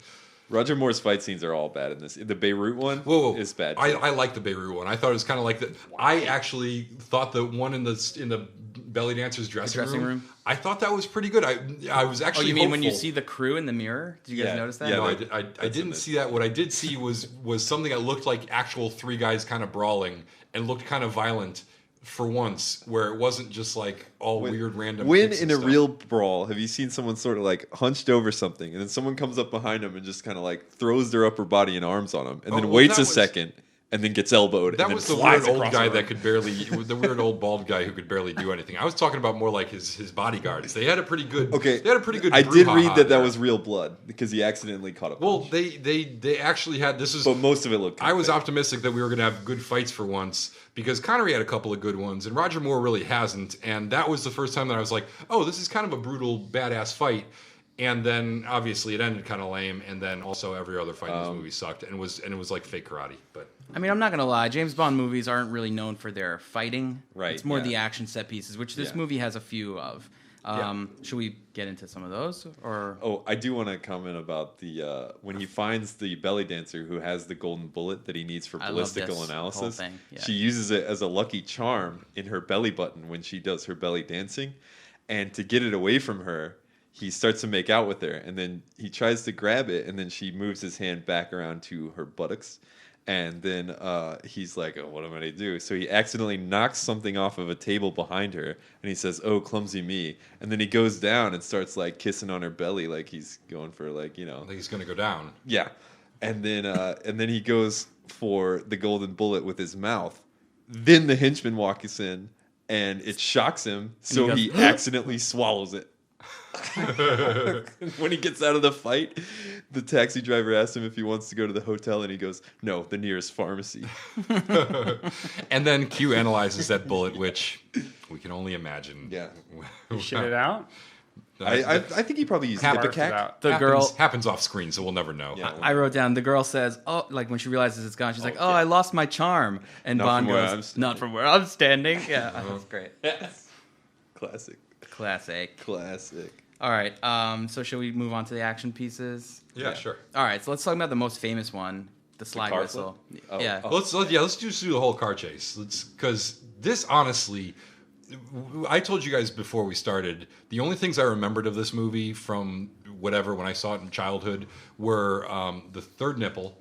Roger Moore's fight scenes are all bad in this. The Beirut one is bad. I like the Beirut one. I thought it was kind of like that. I actually thought the one in the belly dancer's dressing room. I thought that was pretty good. I was actually. Oh, you mean hopeful. when you see the crew in the mirror? Did you guys notice that? Yeah, no, I didn't see that. What I did see was something that looked like actual three guys kind of brawling and looked kind of violent for once, where it wasn't just weird random. When in a real brawl, have you seen someone sort of hunched over something, and then someone comes up behind them and just kind of throws their upper body and arms on them, and then waits a second. And then gets elbowed. That and was then the weird old guy that could barely, the weird old bald guy who could barely do anything. I was talking about more like his bodyguards. They had a pretty good. Okay, they had a pretty good. I did read that was real blood because he accidentally caught a punch. Well, they actually had but most of it looked. I was optimistic that we were going to have good fights for once because Connery had a couple of good ones and Roger Moore really hasn't, and that was the first time that I was like, oh, this is kind of a brutal, badass fight. And then obviously it ended kind of lame, and then also every other fight in this movie sucked, and it was like fake karate. But I mean, I'm not gonna lie, James Bond movies aren't really known for their fighting. Right. It's more the action set pieces, which this movie has a few of. Should we get into some of those? Or I do want to comment about the when he finds the belly dancer who has the golden bullet that he needs for ballistical analysis. She uses it as a lucky charm in her belly button when she does her belly dancing, and to get it away from her, he starts to make out with her, and then he tries to grab it, and then she moves his hand back around to her buttocks, and then he's like, oh, what am I going to do? So he accidentally knocks something off of a table behind her, and he says, oh, clumsy me. And then he goes down and starts kissing on her belly like he's going for I think he's going to go down. Yeah. And then he goes for the golden bullet with his mouth. Then the henchman walks in, and it shocks him, so he accidentally swallows it. When he gets out of the fight, the taxi driver asks him if he wants to go to the hotel, and he goes, "No, the nearest pharmacy." And then Q analyzes that bullet, which we can only imagine. Yeah. Shit it out. I think he probably used Happens Ipecac. out. The girl. happens off screen, so we'll never know. Yeah. I wrote down. The girl says, "Oh, like when she realizes it's gone, she's like, oh, yeah. I lost my charm." And Not Bond from where I'm goes, standing. "Not from where I'm standing." Yeah, that's great. Classic. Classic. All right. So shall we move on to the action pieces? Yeah, sure. All right. So let's talk about the most famous one, the slide car whistle. flip? Oh. Yeah. Oh. Let's just do the whole car chase. Because this, honestly, I told you guys before we started, the only things I remembered of this movie from whatever, when I saw it in childhood, were the third nipple,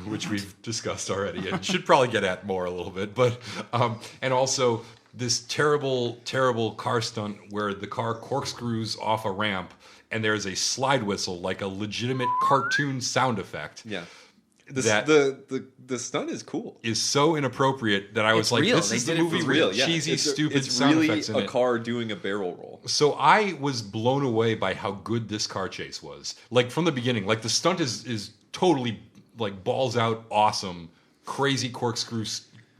which we've discussed already and should probably get at more a little bit, but and also this terrible, terrible car stunt where the car corkscrews off a ramp and there's a slide whistle, like a legitimate cartoon sound effect. Yeah. That The stunt is cool. is so inappropriate that I was It's like, real. this They is did the it movie for with Real, yeah. cheesy, stupid it's sound really effects in a it. car doing a barrel roll. So I was blown away by how good this car chase was. Like from the beginning, like the stunt is totally like balls out, awesome, crazy corkscrew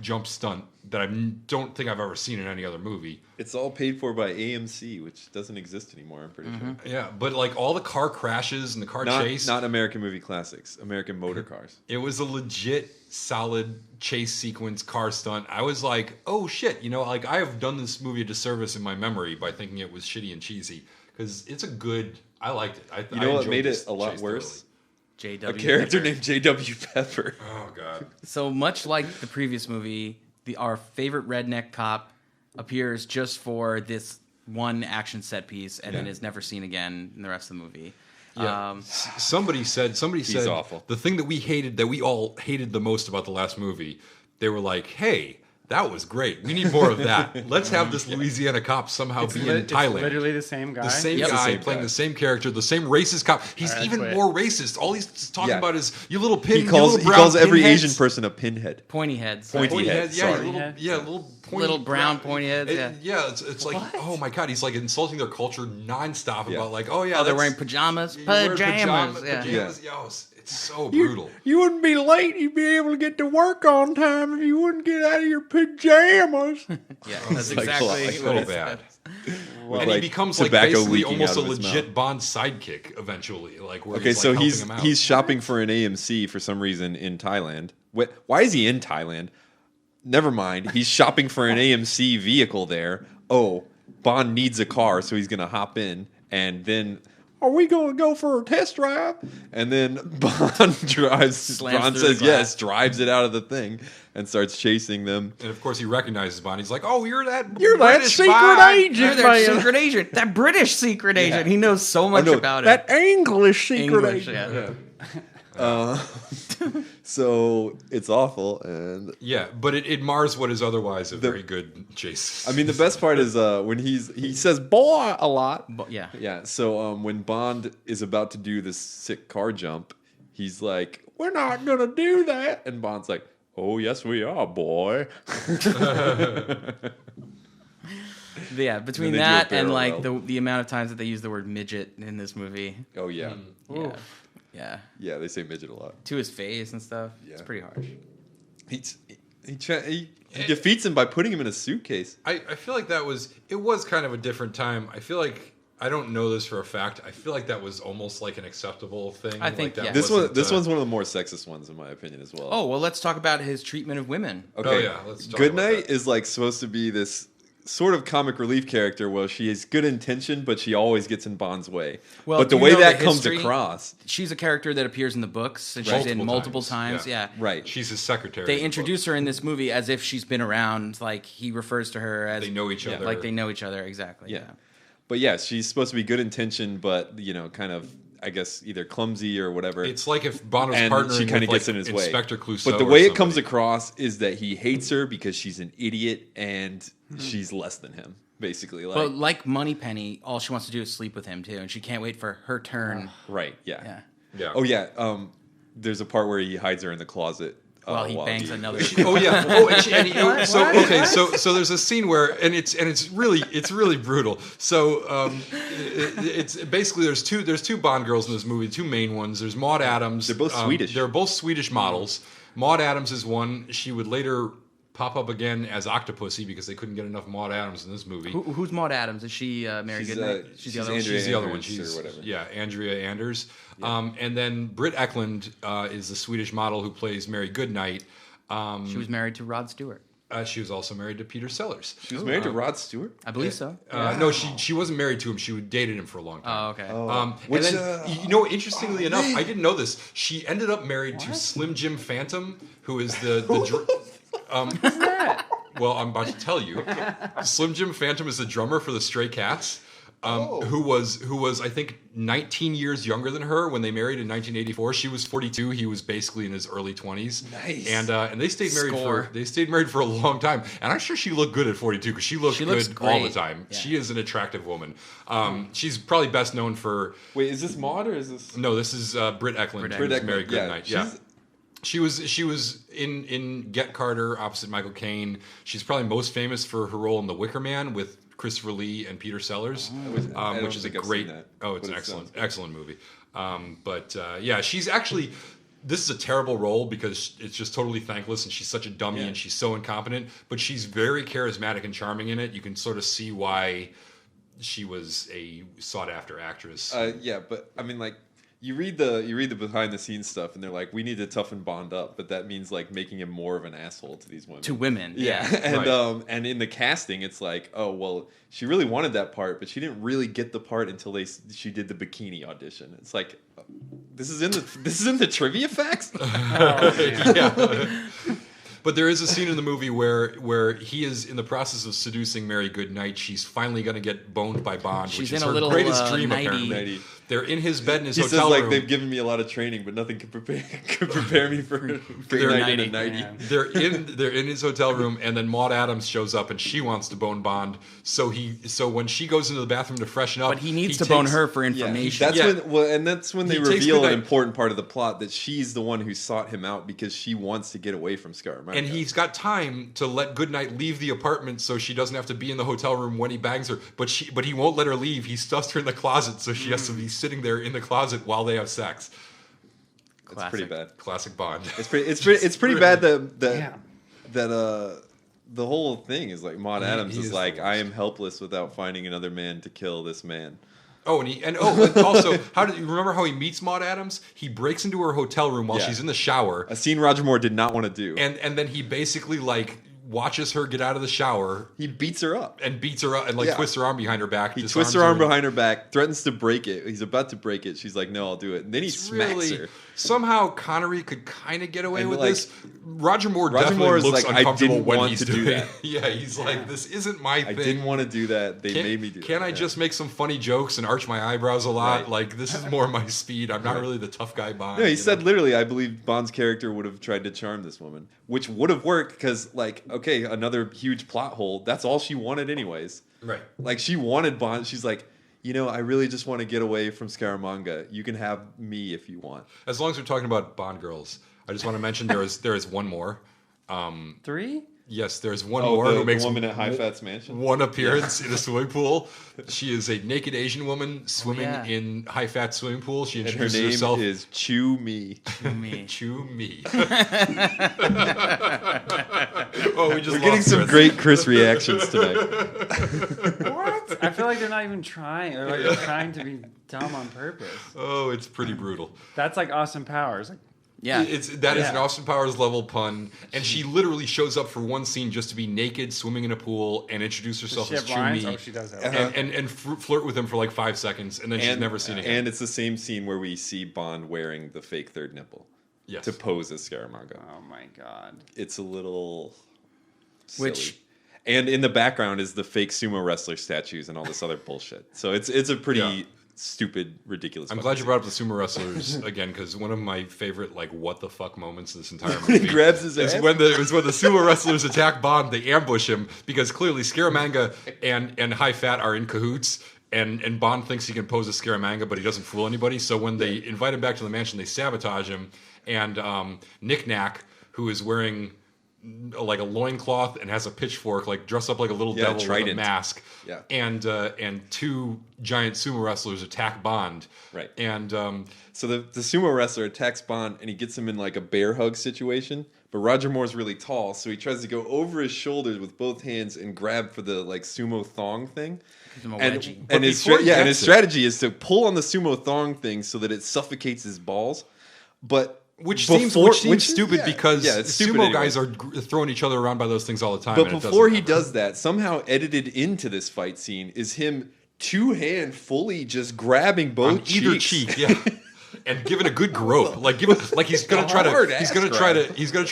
jump stunt that I don't think I've ever seen in any other movie. It's all paid for by AMC, which doesn't exist anymore, I'm pretty sure. Yeah, but like all the car crashes and the car chase, Not American movie classics, American motor cars. it was a legit solid chase sequence car stunt. I was like, oh shit, like I have done this movie a disservice in my memory by thinking it was shitty and cheesy because it's a good. I liked it. You know what enjoyed made this it a lot chase worse? J.W. A character Pepper. named J.W. Pepper. Oh god. So much like the previous movie, our favorite redneck cop appears just for this one action set piece and then is never seen again in the rest of the movie. Yeah. Somebody said awful. the thing that we all hated the most about the last movie, they were like, hey, that was great. We need more of that. Let's have this Louisiana cop somehow be in Thailand. It's literally the same guy. The same Yep. guy The same playing guy. the same character, the same racist cop. He's All right, even quit. more racist. All he's talking Yeah. about is you little pin. He you calls little brown every pinheads." Asian person a pinhead. Pointy heads. Pointy head, Yeah, sorry. little pointy Little brown pointy heads, yeah. It's like, oh my god, he's like insulting their culture nonstop about like, oh yeah, Oh, they're that's- wearing pajamas. you wear Pajamas. Yeah. pajamas. Yo, it's so brutal. You wouldn't be late. You'd be able to get to work on time if you wouldn't get out of your pajamas. Yeah, that's like exactly so what it bad. says. And he becomes like tobacco basically leaking almost out a of his legit mouth. Bond sidekick eventually. Like where Okay, he's, so like, helping him out. he's shopping for an AMC for some reason in Thailand. Why is he in Thailand? Never mind. He's shopping for an AMC vehicle there. Oh, Bond needs a car, so he's going to hop in. And then, are we going to go for a test drive? And then Bond drives. Slams Bond through the says yes, glass. drives it out of the thing, and starts chasing them. and of course he recognizes Bond. He's like, "Oh, you're that You're that British secret Bond." agent. You're that man. secret agent. That British secret agent. He knows so much no, about it. that English secret English, agent. yeah. So it's awful, and Yeah, but it mars what is otherwise a very good chase. I mean the best part is when he says "boy" a lot. But yeah. Yeah, so when Bond is about to do this sick car jump, he's like, "We're not gonna do that," and Bond's like, "Oh yes, we are, boy." Yeah, between And then they do a that and barrel like roll. the amount of times that they use the word midget in this movie. Oh yeah, Yeah. Yeah. yeah, they say midget a lot. To his face and stuff. It's Yeah. pretty harsh. He defeats him by putting him in a suitcase. I feel like it was kind of a different time. I feel like I don't know this for a fact. I feel like that was almost like an acceptable thing. I think, like that yeah. This wasn't, one's one of the more sexist ones in my opinion as well. Oh, well, let's talk about his treatment of women. Okay. Oh, yeah, let's talk Goodnight about that. is like supposed to be this sort of comic relief character where she has good intention, but she always gets in Bond's way. Well, but the do you way know that the comes history? across, She's a character that appears in the books, and she's in multiple times. Yeah. right? She's his secretary. They in the introduce book. her in this movie as if she's been around. Like, he refers to her as... They know each other. Like, they know each other, exactly. Yeah. But yeah, she's supposed to be good intention, but kind of, I guess, either clumsy or whatever. It's like if Bond was and partnering she kind of with, gets like, in his way. Inspector Clouseau. But the or way it comes somebody. across is that he hates her because she's an idiot and she's less than him, basically. Like, But like Moneypenny, all she wants to do is sleep with him, too. And she can't wait for her turn. right? Yeah. Yeah. Yeah. Oh yeah. There's a part where he hides her in the closet while he bangs another. Oh yeah. Oh, so there's a scene where, and it's really brutal. So it's basically there's two Bond girls in this movie, two main ones. There's Maude Adams. They're both Swedish. They're both Swedish models. Maude Adams is one. She would later pop up again as Octopussy because they couldn't get enough Maude Adams in this movie. Who's Maude Adams? Is she Mary Goodnight? She's the other one. She's the other one. She's or whatever. Yeah, Andrea Anders. Yeah. And then Britt Eklund is the Swedish model who plays Mary Goodnight. She was married to Rod Stewart. She was also married to Peter Sellers. She was married to Rod Stewart? I believe so. No, she wasn't married to him. She dated him for a long time. Oh, okay. Which, and then, interestingly enough, I didn't know this. She ended up married to Slim Jim Phantom, who is the Who's that? well, I'm about to tell you. Slim Jim Phantom is the drummer for the Stray Cats. Who was I think 19 years younger than her when they married in 1984. She was 42. He was basically in his early 20s. Nice. And they stayed married for a long time. And I'm sure she looked good at 42 because she looks good all the time. Yeah. She is an attractive woman. She's probably best known for. Wait, is this Maude or is this? No, this is Britt Eklund. Britt Eklund. Mary Goodnight. Yeah. She was in Get Carter opposite Michael Caine. She's probably most famous for her role in The Wicker Man with Christopher Lee and Peter Sellers, which is a great. It's an excellent movie. Yeah, she's actually. This is a terrible role because it's just totally thankless, and she's such a dummy and she's so incompetent. But she's very charismatic and charming in it. You can sort of see why she was a sought after actress. But I mean, like. You read the behind the scenes stuff, and they're like, we need to toughen Bond up, but that means like making him more of an asshole to these women. To women, yeah. And and in the casting, it's like, oh well, she really wanted that part, but she didn't really get the part until she did the bikini audition. It's like, this is in the trivia facts. Yeah. But there is a scene in the movie where he is in the process of seducing Mary Goodnight. She's finally going to get boned by Bond, which is her greatest dream, apparently. They're in his bed in his hotel room. They've given me a lot of training, but nothing could prepare me for night and nighty. They're in his hotel room, and then Maude Adams shows up, and she wants to bone Bond. So when she goes into the bathroom to freshen up, but he needs to bone her for information. That's when they reveal an important part of the plot that she's the one who sought him out because she wants to get away from Scaramanga. And he's got time to let Goodnight leave the apartment so she doesn't have to be in the hotel room when he bangs her. But he won't let her leave. He stuffs her in the closet, so she has to be sitting there in the closet while they have sex. It's pretty bad. Classic Bond. It's pretty bad that the whole thing is like Maude Adams is like, I am helpless without finding another man to kill this man. Oh, and also, how did you remember how he meets Maude Adams? He breaks into her hotel room while she's in the shower. A scene Roger Moore did not want to do. And then he basically like watches her get out of the shower. He beats her up. And twists her arm behind her back. He twists her arm behind her back, threatens to break it. He's about to break it. She's like, no, I'll do it. And then he smacks her. Somehow Connery could kind of get away with this. Roger Moore definitely looks like, uncomfortable when he's doing it. Yeah, he's like, this isn't my thing. I didn't want to do that. They made me do it. Can't I just make some funny jokes and arch my eyebrows a lot? Right. Like, this is more my speed. I'm not really the tough guy Bond. No, he said literally, I believe Bond's character would have tried to charm this woman, which would have worked because, like, okay, another huge plot hole. That's all she wanted anyways. Right. Like, she wanted Bond. She's like, I really just want to get away from Scaramanga. You can have me if you want. As long as we're talking about Bond girls, I just want to mention there is one more. 3? Yes, there's one more who makes the woman at High Fat's mansion. One appearance in a swimming pool. She is a naked Asian woman swimming in High Fat swimming pool. She introduces herself. Her name is Chew Me. Chew Me. Chew Me. We're getting some great Chris reactions tonight. What? I feel like they're not even trying. They're trying to be dumb on purpose. Oh, it's pretty brutal. That's like Austin Powers. Like, yeah, that is an Austin Powers level pun, and she literally shows up for one scene just to be naked, swimming in a pool, and introduce herself as Chew Me. Oh, she does have and flirt with him for like 5 seconds, and then she's never seen again. And it's the same scene where we see Bond wearing the fake third nipple to pose as Scaramanga. Oh my god, it's a little silly. And in the background is the fake sumo wrestler statues and all this other bullshit. So it's a pretty. Stupid, ridiculous. I'm glad you brought up the sumo wrestlers again because one of my favorite what the fuck moments in this entire movie he grabs his ass. Is when the sumo wrestlers attack Bond. They ambush him because clearly Scaramanga and High Fat are in cahoots. And Bond thinks he can pose as Scaramanga, but he doesn't fool anybody. So when they invite him back to the mansion, they sabotage him. And Knick-Knack, who is wearing like a loincloth and has a pitchfork, like dressed up like a little devil trident. with a mask. Yeah. And two giant sumo wrestlers attack Bond. Right. And So the sumo wrestler attacks Bond, and he gets him in like a bear hug situation. But Roger Moore's really tall, so he tries to go over his shoulders with both hands and grab for the like sumo thong thing. And his strategy is to pull on the sumo thong thing so that it suffocates his balls. But which seems stupid because sumo guys are throwing each other around by those things all the time. But before he does that, somehow edited into this fight scene is him two-hand fully just grabbing both cheeks. Either cheek, yeah. And give it a good grope, like he's gonna try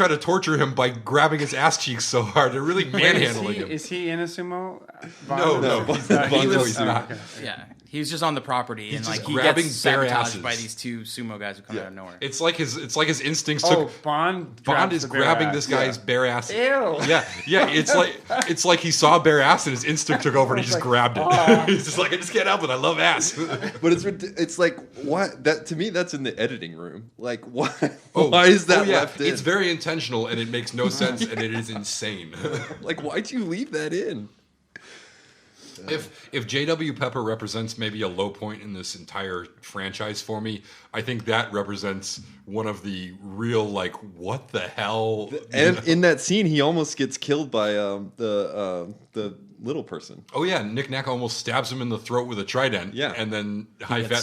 to torture him by grabbing his ass cheeks so hard. They're really manhandling him. Is he in a sumo? No, he's not. Yeah, he was just on the property and like he grabbing gets bare sabotaged asses by these two sumo guys who come out of nowhere. It's like his instincts Oh, took. Bond is grabbing this guy's bare ass. Ew. Yeah. It's like he saw bare ass and his instinct took over and he just grabbed it. He's just like, I just can't help it. I love ass. But it's like what that to me that's in the editing room. Like why is that left in? It's very intentional and it makes no sense and it is insane. Like why'd you leave that in? If J.W. Pepper represents maybe a low point in this entire franchise for me, I think that represents one of the real like what the hell. And in that scene, he almost gets killed by the little person. Oh yeah, Nick Nack almost stabs him in the throat with a trident. Yeah, and then High Fat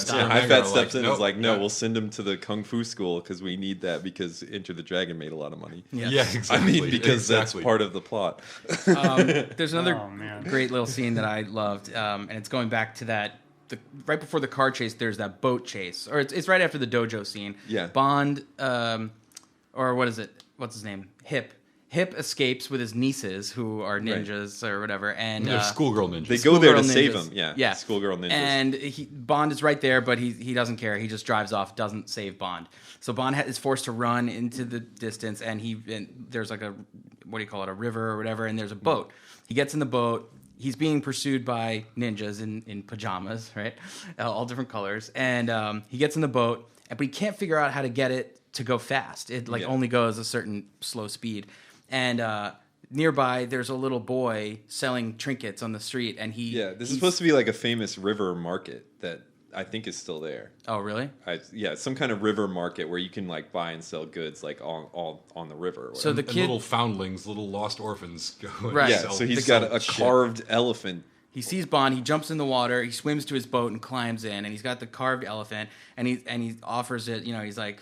steps in and is like, no, yeah. we'll send him to the kung fu school because we need that because Enter the Dragon made a lot of money. Yeah, exactly. I mean, because that's part of the plot. There's another great little scene that I loved, and it's going back to that. Right before the car chase, there's that boat chase, or it's right after the dojo scene. Yeah, Bond, or what is it? What's his name? Hip escapes with his nieces, who are ninjas or whatever, and they're schoolgirl ninjas. They go there to save him. Yeah, schoolgirl ninjas. And Bond is right there, but he doesn't care. He just drives off, doesn't save Bond. So Bond is forced to run into the distance, and there's like a a river or whatever, and there's a boat. He gets in the boat. He's being pursued by ninjas in pajamas, right? All different colors, and he gets in the boat, but he can't figure out how to get it to go fast. It only goes a certain slow speed. And nearby, there's a little boy selling trinkets on the street, and this is supposed to be like a famous river market that I think is still there. Oh, really? Some kind of river market where you can like buy and sell goods like all on the river. So the kid, little foundlings, little lost orphans, go and right? Yeah, so he's got a carved elephant. He sees Bond. He jumps in the water. He swims to his boat and climbs in, and he's got the carved elephant, and he offers it. He's like,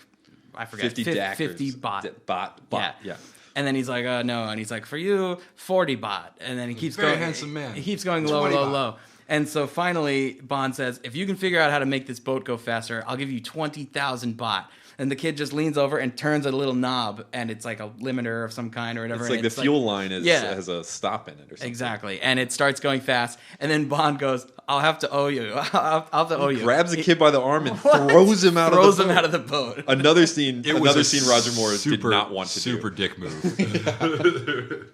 I forget, 50 baht. Yeah. And then he's like, no. And he's like, for you, 40 baht. And then he keeps very going. Handsome man. He keeps going low, low. And so finally, Bond says, if you can figure out how to make this boat go faster, I'll give you 20,000 baht. And the kid just leans over and turns a little knob, and it's like a limiter of some kind or whatever. It's like the fuel line has a stop in it or something. Exactly. And it starts going fast. And then Bond goes, I'll have to owe you. I'll have to owe you. Grabs a kid by the arm and throws him out of the boat. Another scene Roger Moore did not want to do. Super dick move.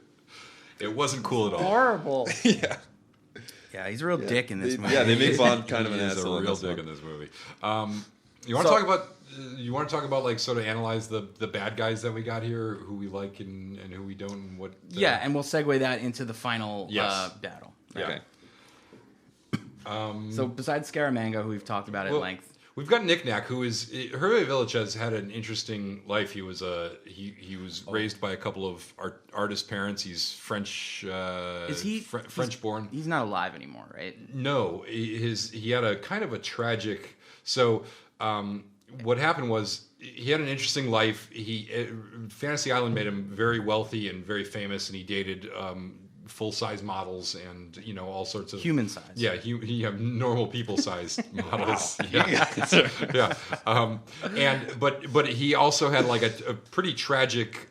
It wasn't cool at all. Horrible. Yeah. Yeah, he's a real dick in this movie. Yeah, they make Bond kind of an asshole. asshole. A real dick in this movie. You want to talk about? You want to talk about like sort of analyze the bad guys that we got here, who we like and who we don't, and what? Yeah, and we'll segue that into the final battle. Okay. So besides Scaramanga, who we've talked about at length, we've got Nick Nack, who is Herve Villechaize had an interesting life. He was raised by a couple of artist parents. He's French. Is he French born? He's not alive anymore, right? No, he had a kind of a tragic. So what happened was he had an interesting life. Fantasy Island made him very wealthy and very famous, and he dated full-size models and all sorts of human size. Yeah, he had normal people-sized models. Yeah. But he also had like a pretty tragic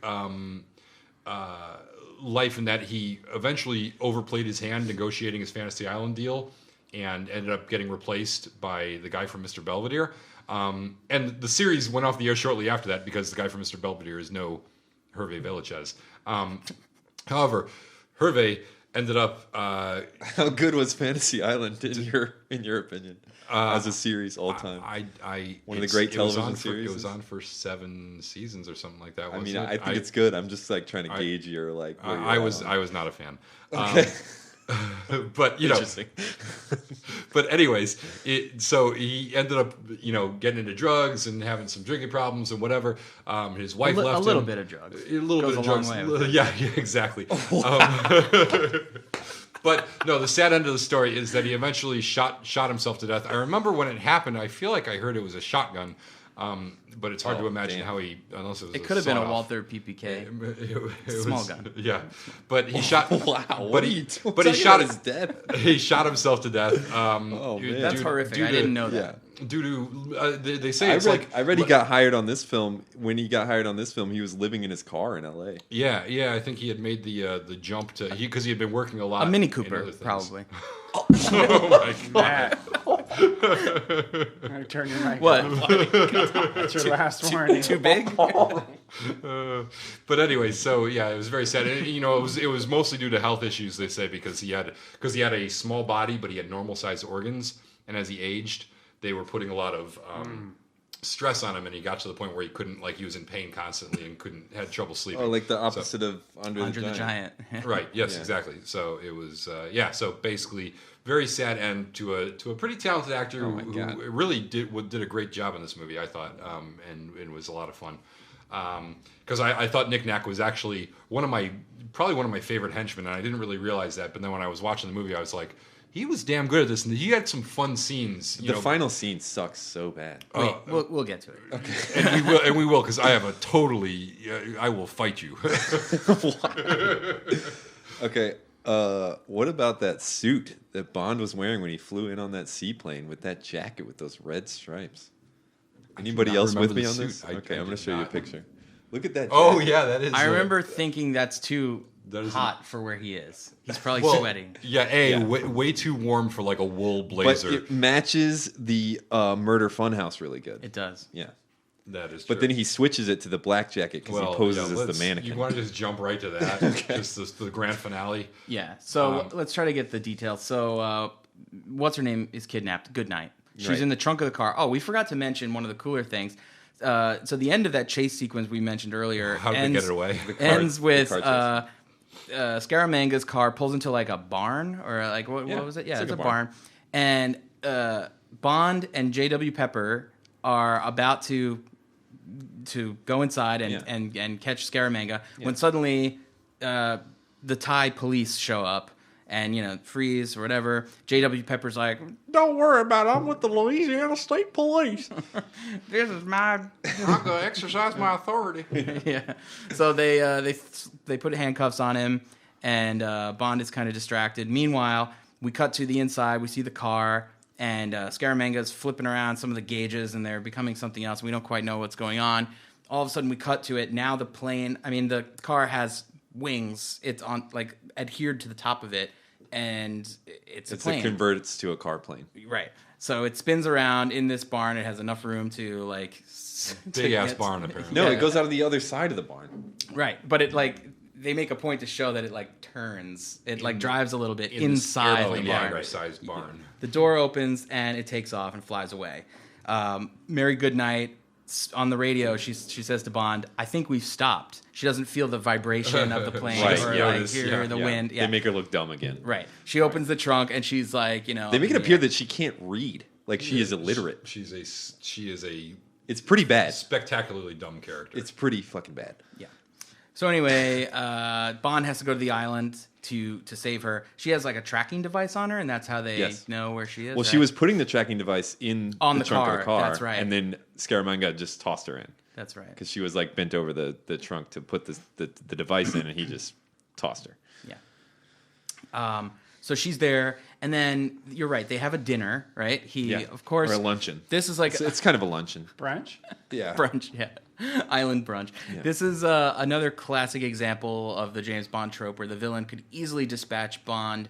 life in that he eventually overplayed his hand negotiating his Fantasy Island deal and ended up getting replaced by the guy from Mr. Belvedere. And the series went off the air shortly after that because the guy from Mr. Belvedere is no Herve Villechaize. However, Herve ended up. How good was Fantasy Island in your opinion? as a series all time. One of the great television series. It was on for 7 seasons or something like that. I mean, I think it's good. I'm just like trying to gauge your like. I was not a fan. Okay. But Interesting. But anyways, so he ended up getting into drugs and having some drinking problems and whatever. His wife left him. A little bit of drugs. A little Goes bit of a long drugs. way. Yeah, exactly. But no, the sad end of the story is that he eventually shot himself to death. I remember when it happened. I feel like I heard it was a shotgun. But it's hard to imagine how unless it was. It could have been a Walther PPK. It small was, gun. Yeah, but he shot. Wow. But he shot his dead. He shot himself to death. Man. That's horrific. I didn't know that. Due to they say it's I read he got hired on this film. When he got hired on this film, he was living in his car in L.A. Yeah. I think he had made the jump to because he had been working a lot. A Mini in Cooper, other things. probably. Oh my god! I'm gonna turn your mic. What? That's your last warning. Too big? But anyway, so yeah, it was very sad. And, it was mostly due to health issues. They say because he had a small body, but he had normal sized organs, and as he aged, they were putting a lot of stress on him, and he got to the point where he couldn't, he was in pain constantly and had trouble sleeping. Oh, like the opposite of Under the Giant. Right. Yes. Yeah. Exactly. So it was. So basically, very sad end to a pretty talented actor who really did a great job in this movie. I thought, and it was a lot of fun. Because I thought Nick Nack was actually probably one of my favorite henchmen, and I didn't really realize that. But then when I was watching the movie, I was like, he was damn good at this, and he had some fun scenes. The final scene sucks so bad. Wait, we'll get to it. Okay. and we will, because I have a totally. I will fight you. Okay. What about that suit that Bond was wearing when he flew in on that seaplane with that jacket with those red stripes? Anybody not else with remember me the on suit. this? I Okay, I'm going to did show you a not. picture. Look at that jacket. Oh yeah, that is. I remember thinking that's too That is hot for where he is. He's probably Well, sweating. Yeah, way too warm for a wool But blazer. it matches the Murder Funhouse really good. It does. Yeah. That is true. But then he switches it to the black jacket because he poses as the mannequin. You want to just jump right to that? Just the grand finale. Yeah. So let's try to get the details. So what's her name is kidnapped. Goodnight. She's Right. in the trunk of the car. Oh, we forgot to mention one of the cooler things. So the end of that chase sequence we mentioned earlier How did they get it away? ends with the car Scaramanga's car pulls into a barn or what was it? Yeah, it's like a a barn. And Bond and J.W. Pepper are about to go inside and catch Scaramanga when suddenly the Thai police show up and freeze or whatever. J.W. Pepper's like, "Don't worry about it. I'm with the Louisiana State Police. This is my I'm gonna exercise my authority. yeah." So they put handcuffs on him, and Bond is kind of distracted. Meanwhile, we cut to the inside. We see the car, and Scaramanga's flipping around some of the gauges, and they're becoming something else. We don't quite know what's going on. All of a sudden, we cut to it. Now the car has wings. It's on adhered to the top of it, and it's a plane. It converts to a car plane. Right. So it spins around in this barn. It has enough room to Big ass barn apparently. No, Yeah. it goes out of the other side of the barn. Right, but it they make a point to show that it turns. It drives a little bit In this inside the airplane barn. hangar sized barn. The door opens and it takes off and flies away. Mary Goodnight on the radio, she says to Bond, "I think we've stopped." She doesn't feel the vibration of the plane Right, or yeah, hear the wind. Yeah. They make her look dumb again. Right. She opens the trunk and she's like, They make it appear that she can't read. She is illiterate. She is a It's pretty bad. spectacularly dumb character. It's pretty fucking bad. Yeah. So anyway, Bond has to go to the island to save her. She has a tracking device on her, and that's how they know where she is. Well, she was putting the tracking device in On the the trunk of car, the car. that's right. And then Scaramanga just tossed her in. That's right. Because she was bent over the trunk to put the device in, and he just tossed her. Yeah. So she's there, and then you're right. They have a dinner, right? Of course, Or a luncheon. This is It's kind of a luncheon. Brunch? Yeah. brunch, yeah, island brunch. Yeah. This is another classic example of the James Bond trope where the villain could easily dispatch Bond,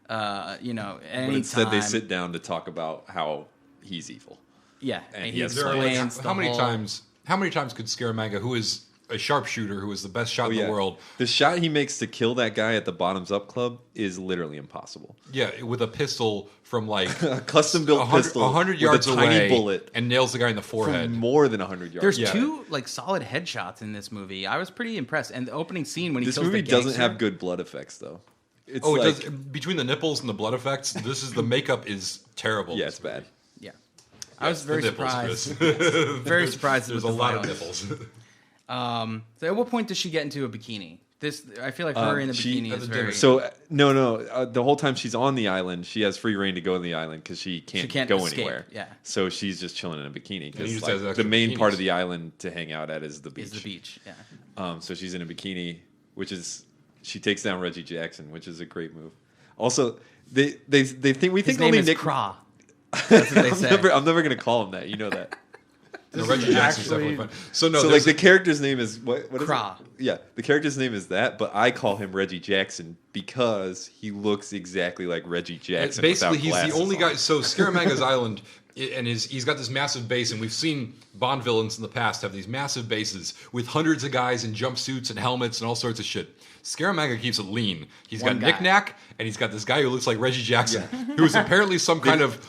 anytime. But instead, they sit down to talk about how he's evil. Yeah, and and he he has explains how many the whole- times could Scaramanga, who is a sharpshooter who is the best shot in the world. The shot he makes to kill that guy at the Bottoms Up Club is literally impossible. Yeah, with a pistol from like a custom-built pistol 100 yards with a away, tiny bullet, and nails the guy in the forehead. From more than 100 yards. There's two like solid headshots in this movie. I was pretty impressed. And the opening scene when he this kills movie the gangster, doesn't have good blood effects though. It's it like, does. Between the nipples and the blood effects, the makeup is terrible. Yeah, it's bad. Yeah, I was very nipples, surprised. Chris. Very surprised. There's with a the lot of violence. nipples. So at what point does she get into a bikini? I feel like her in the bikini is very. So no. The whole time she's on the island, she has free reign to go on the island because she can't go escape, anywhere. Yeah. So she's just chilling in a bikini And he because just has the extra main bikinis. part of the island to hang out at is the beach. Is the beach? Yeah. So she's in a bikini, which is she takes down Reggie Jackson, which is a great move. Also, they think we His think name only is Nick. Craw. That's what they say. I'm never gonna call him that. You know that. No, Reggie Jackson's definitely fun. So like the character's name is what is Craw. it? Yeah, the character's name is that, but I call him Reggie Jackson because he looks exactly like Reggie Jackson. Basically, he's the only guy. On. So Scaramanga's Island, and he's got this massive base, and we've seen Bond villains in the past have these massive bases with hundreds of guys in jumpsuits and helmets and all sorts of shit. Scaramanga keeps it lean. He's got Knick Knack, and he's got this guy who looks like Reggie Jackson, who is apparently some kind of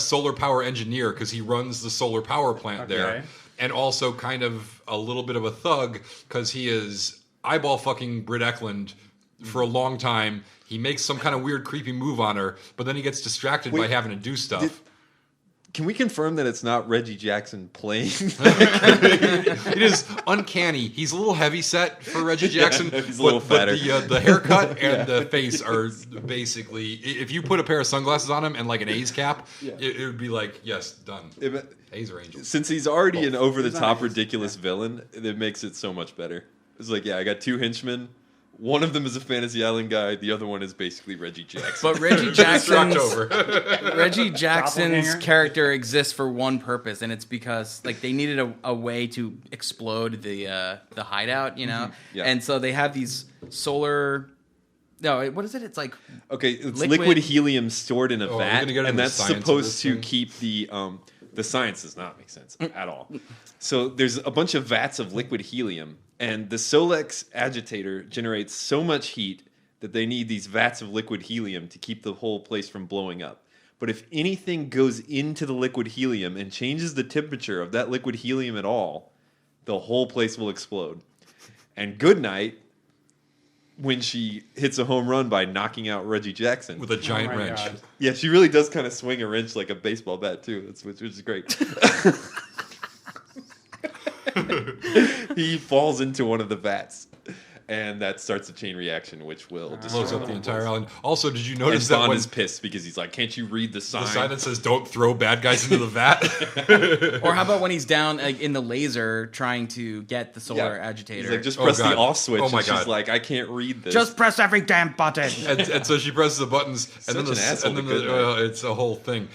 solar power engineer because he runs the solar power plant there, and also kind of a little bit of a thug because he is eyeball fucking Britt Eklund for a long time. He makes some kind of weird creepy move on her, but then he gets distracted by having to do stuff. Can we confirm that it's not Reggie Jackson playing? It is uncanny. He's a little heavy set for Reggie Jackson. He's a little fatter. But the haircut and the face are basically. If you put a pair of sunglasses on him and like an A's cap, it would be like, yes, done. A's or Angels. Since he's already an over-the-top ridiculous villain, it makes it so much better. It's like, I got two henchmen. One of them is a Fantasy Island guy. The other one is basically Reggie Jackson. But Reggie Jackson's character exists for one purpose, and it's because like they needed a way to explode the hideout, you know. Yeah. And so they have these solar. No, what is it? It's like it's liquid helium stored in a vat, and that's supposed to thing. keep the science does not make sense at all. So there's a bunch of vats of liquid helium. And the Solex agitator generates so much heat that they need these vats of liquid helium to keep the whole place from blowing up. But if anything goes into the liquid helium and changes the temperature of that liquid helium at all, the whole place will explode. And Goodnight, when she hits a home run by knocking out Reggie Jackson with a giant wrench. God. Yeah, she really does kind of swing a wrench like a baseball bat too, which is great. He falls into one of the vats, and that starts a chain reaction, which will Blows up the entire island. Also, did you And notice that Bond when is pissed because he's like, "Can't you read the sign?" the sign that says "Don't throw bad guys into the vat"? Or how about when he's down in the laser trying to get the solar agitator? He's like, "Just press the off switch." Oh my and she's God. like, "I can't read this." Just press every damn button. and so she presses the buttons, and then it's a whole thing.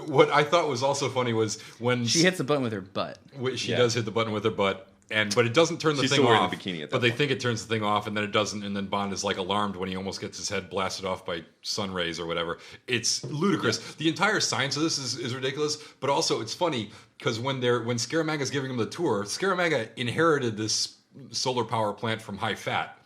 What I thought was also funny was when She hits the button with her butt. She does hit the button with her butt, but it doesn't turn the She's thing still wearing off. a bikini at that But they point. think it turns the thing off, and then it doesn't. And then Bond is like alarmed when he almost gets his head blasted off by sun rays or whatever. It's ludicrous. The entire science of this is ridiculous, but also it's funny because when Scaramanga is giving him the tour, Scaramanga inherited this solar power plant from High Fat.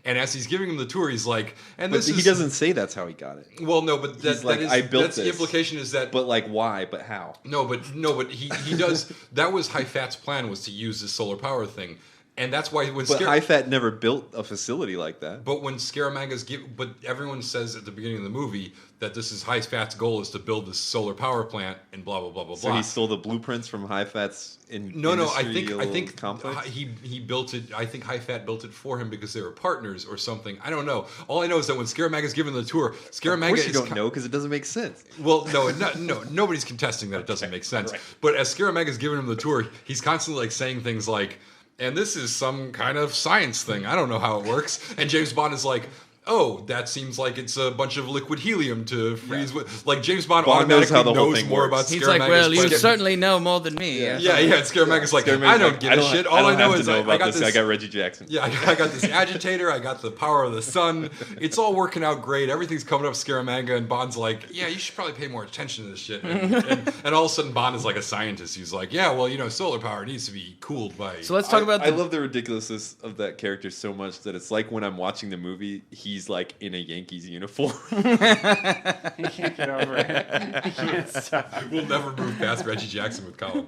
And as he's giving him the tour, he's like, he doesn't say that's how he got it. Well, no, but He's like, "I built the this." implication is that. But like, why? But how? No, but he does. That was High Fat's plan, was to use this solar power thing, and that's why when But High Fat never built a facility like that. But when Scaramanga's but everyone says at the beginning of the movie that this is High Fat's goal is to build this solar power plant and blah blah blah blah So blah. he stole the blueprints from High Fat's No, I think complex? he built it. I think High Fat built it for him because they were partners or something. I don't know. All I know is that when Scaramanga's given the tour, Scaramanga Of course you don't know because it doesn't make sense. Well, no, nobody's contesting that it doesn't make sense. Right. But as Scaramaga's giving him the tour, he's constantly like saying things like, "And this is some kind of science thing. I don't know how it works." And James Bond is like, oh, that seems like it's a bunch of liquid helium to freeze with. Like James Bond Bond knows automatically how the whole knows thing more works. about He's Scaramanga's like, well, you plan. certainly know more than me. Yeah. Yeah, and Scaramanga's like, Scaramanga's I don't like, give a shit. All I know is I got this. this. I got Reggie Jackson. Yeah, I got this agitator. I got the power of the sun. It's all working out great. Everything's coming up Scaramanga, and Bond's like, yeah, you should probably pay more attention to this shit. And all of a sudden, Bond is like a scientist. He's like, yeah, well, solar power needs to be cooled by. So let's talk about I love the ridiculousness of that character so much that it's like when I'm watching the movie, he's like in a Yankees uniform. He can't get over it. He can't stop. We'll never move past Reggie Jackson with Colin.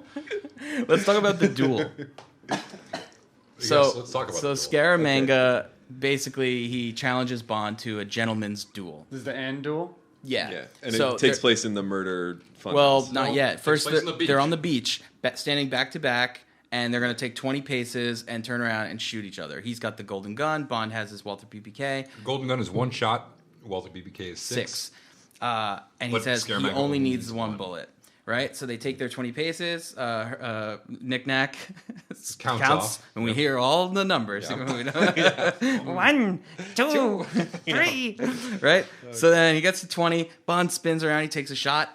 let's talk about the duel. So Yes, let's talk about so the duel. Scaramanga basically he challenges Bond to a gentleman's duel. This is the end duel? Yeah. Yeah, and So it takes they're- place in the murder fun Well, house. not No, yet. takes First, place on the beach. they're on the beach, standing back to back, and they're going to take 20 paces and turn around and shoot each other. He's got the golden gun. Bond has his Walther PPK. Golden Gun is one shot. Walter BBK is six. And he But says he Scaramanga only only needs needs one one. bullet. Right? So they take their 20 paces. Knick-knack Counts counts, off. and we hear all the numbers. 1, 2, 3. Right? So then he gets to 20. Bond spins around. He takes a shot.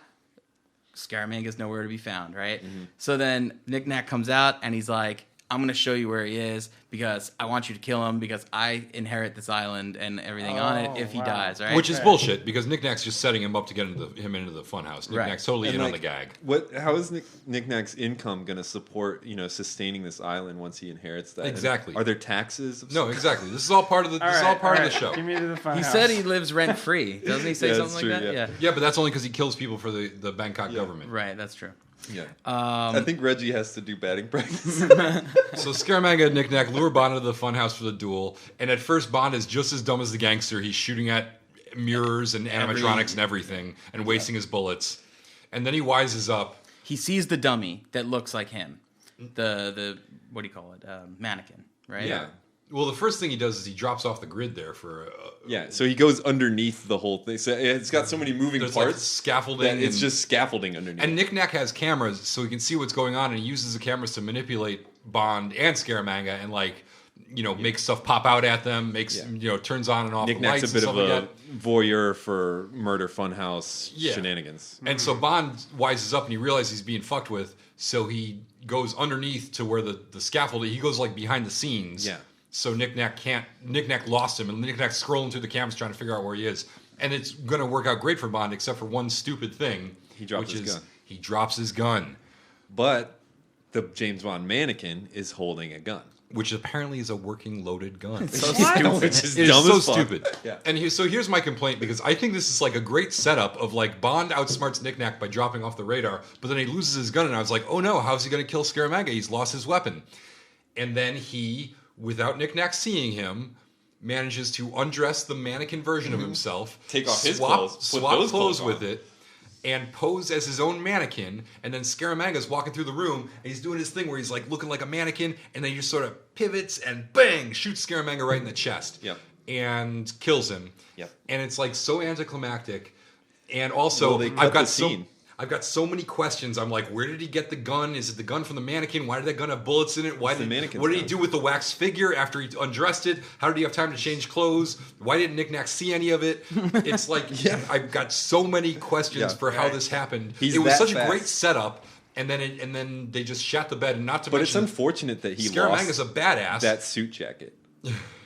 Scaramanga's nowhere to be found, right? So then Knick-Knack comes out, and he's like, I'm going to show you where he is because I want you to kill him because I inherit this island and everything on it if he wow. dies, right? Which is bullshit because Knick-Knack's just setting him up to get him into the funhouse. Right. Knick-Knack's totally And, in on like, the gag. How is Knick-Knack's income going to support, sustaining this island once he inherits that? Exactly. And are there taxes? No, exactly. This is all part of the. This is all part of the show. Give me to the fun he house. said he lives rent-free. Doesn't he say Yeah, something that's like true, that? yeah. Yeah, but that's only because he kills people for the Bangkok government. Right, that's true. Yeah. I think Reggie has to do batting practice. So Scaramanga and Knick-Knack lure Bond into the funhouse for the duel, and at first Bond is just as dumb as the gangster. He's shooting at mirrors and animatronics and everything, and wasting his bullets. And then he wises up. He sees the dummy that looks like him. The what do you call it? Mannequin, right? Yeah. Well, the first thing he does is he drops off the grid there for. Yeah, so he goes underneath the whole thing. So it's got so many moving There's like parts scaffolding. that it's and- just scaffolding underneath. And Knick-Knack has cameras, so he can see what's going on, and he uses the cameras to manipulate Bond and Scaramanga, and make stuff pop out at them, turns on and off the Knick-Knack's lights a bit and of stuff a like that. voyeur for murder funhouse Yeah. shenanigans. And so Bond wises up and he realizes he's being fucked with, so he goes underneath to where the scaffolding. He goes like behind the scenes. Yeah. So Knick-Knack lost him, and Knick-Knack's scrolling through the cameras trying to figure out where he is. And it's going to work out great for Bond, except for one stupid thing. He drops which his is gun. He drops his gun, But the James Bond mannequin is holding a gun. which apparently is a working loaded gun. So stupid. Which is It is dumb so as fuck. stupid. Yeah. And so here's my complaint, because I think this is like a great setup of like Bond outsmarts Knick-Knack by dropping off the radar, but then he loses his gun, and I was like, oh no, how's he going to kill Scaramanga? He's lost his weapon. And then he, without Knick-Knack seeing him, manages to undress the mannequin version of himself, Take off his clothes, put swap those clothes clothes with on. it, and pose as his own mannequin. And then Scaramanga's walking through the room, and he's doing his thing where he's like looking like a mannequin, and then he just sort of pivots and bang, shoots Scaramanga right in the chest. Yep. And kills him. Yep. And it's like so anticlimactic. And also, Well, they cut the scene. I've got so many questions. I'm like, where did he get the gun? Is it the gun from the mannequin? Why did that gun have bullets in it? What did he do with the wax figure after he undressed it? How did he have time to change clothes? Why didn't Knick-Knack see any of it? It's like, I've got so many questions for how this happened. He's it was that such fast. a great setup, and then they just shat the bed. And not to But it's mention, unfortunate that he Scaramanga's lost a badass. that suit jacket.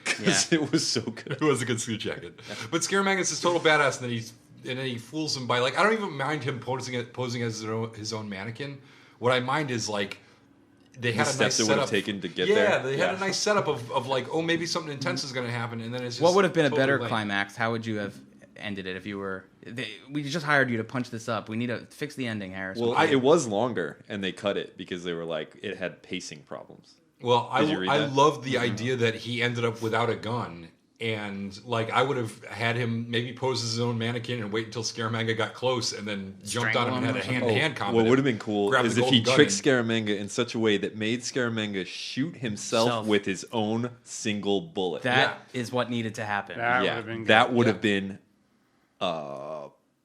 Because it was so good. It was a good suit jacket. But Scaramanga's this total badass, and then he fools him by like, I don't even mind him posing as his own mannequin. What I mind is like they had a nice steps it would setup. have taken to get yeah, there. they had a nice setup of like, oh, maybe something intense is going to happen, and then it's just What would have been a totally better lame. climax? How would you have ended it if you were? We just hired you to punch this up. We need to fix the ending, Harris. Well, it was longer, and they cut it because they were like, it had pacing problems. Well, Did you read I that? love the idea that he ended up without a gun. And like I would have had him maybe pose as his own mannequin and wait until Scaramanga got close and then jumped on him and had a hand-to-hand combat. What would have been cool Grabbed is the if he golden gun tricked and- Scaramanga in such a way that made Scaramanga shoot himself with his own single bullet. That is what needed to happen. That would have been good. that would have been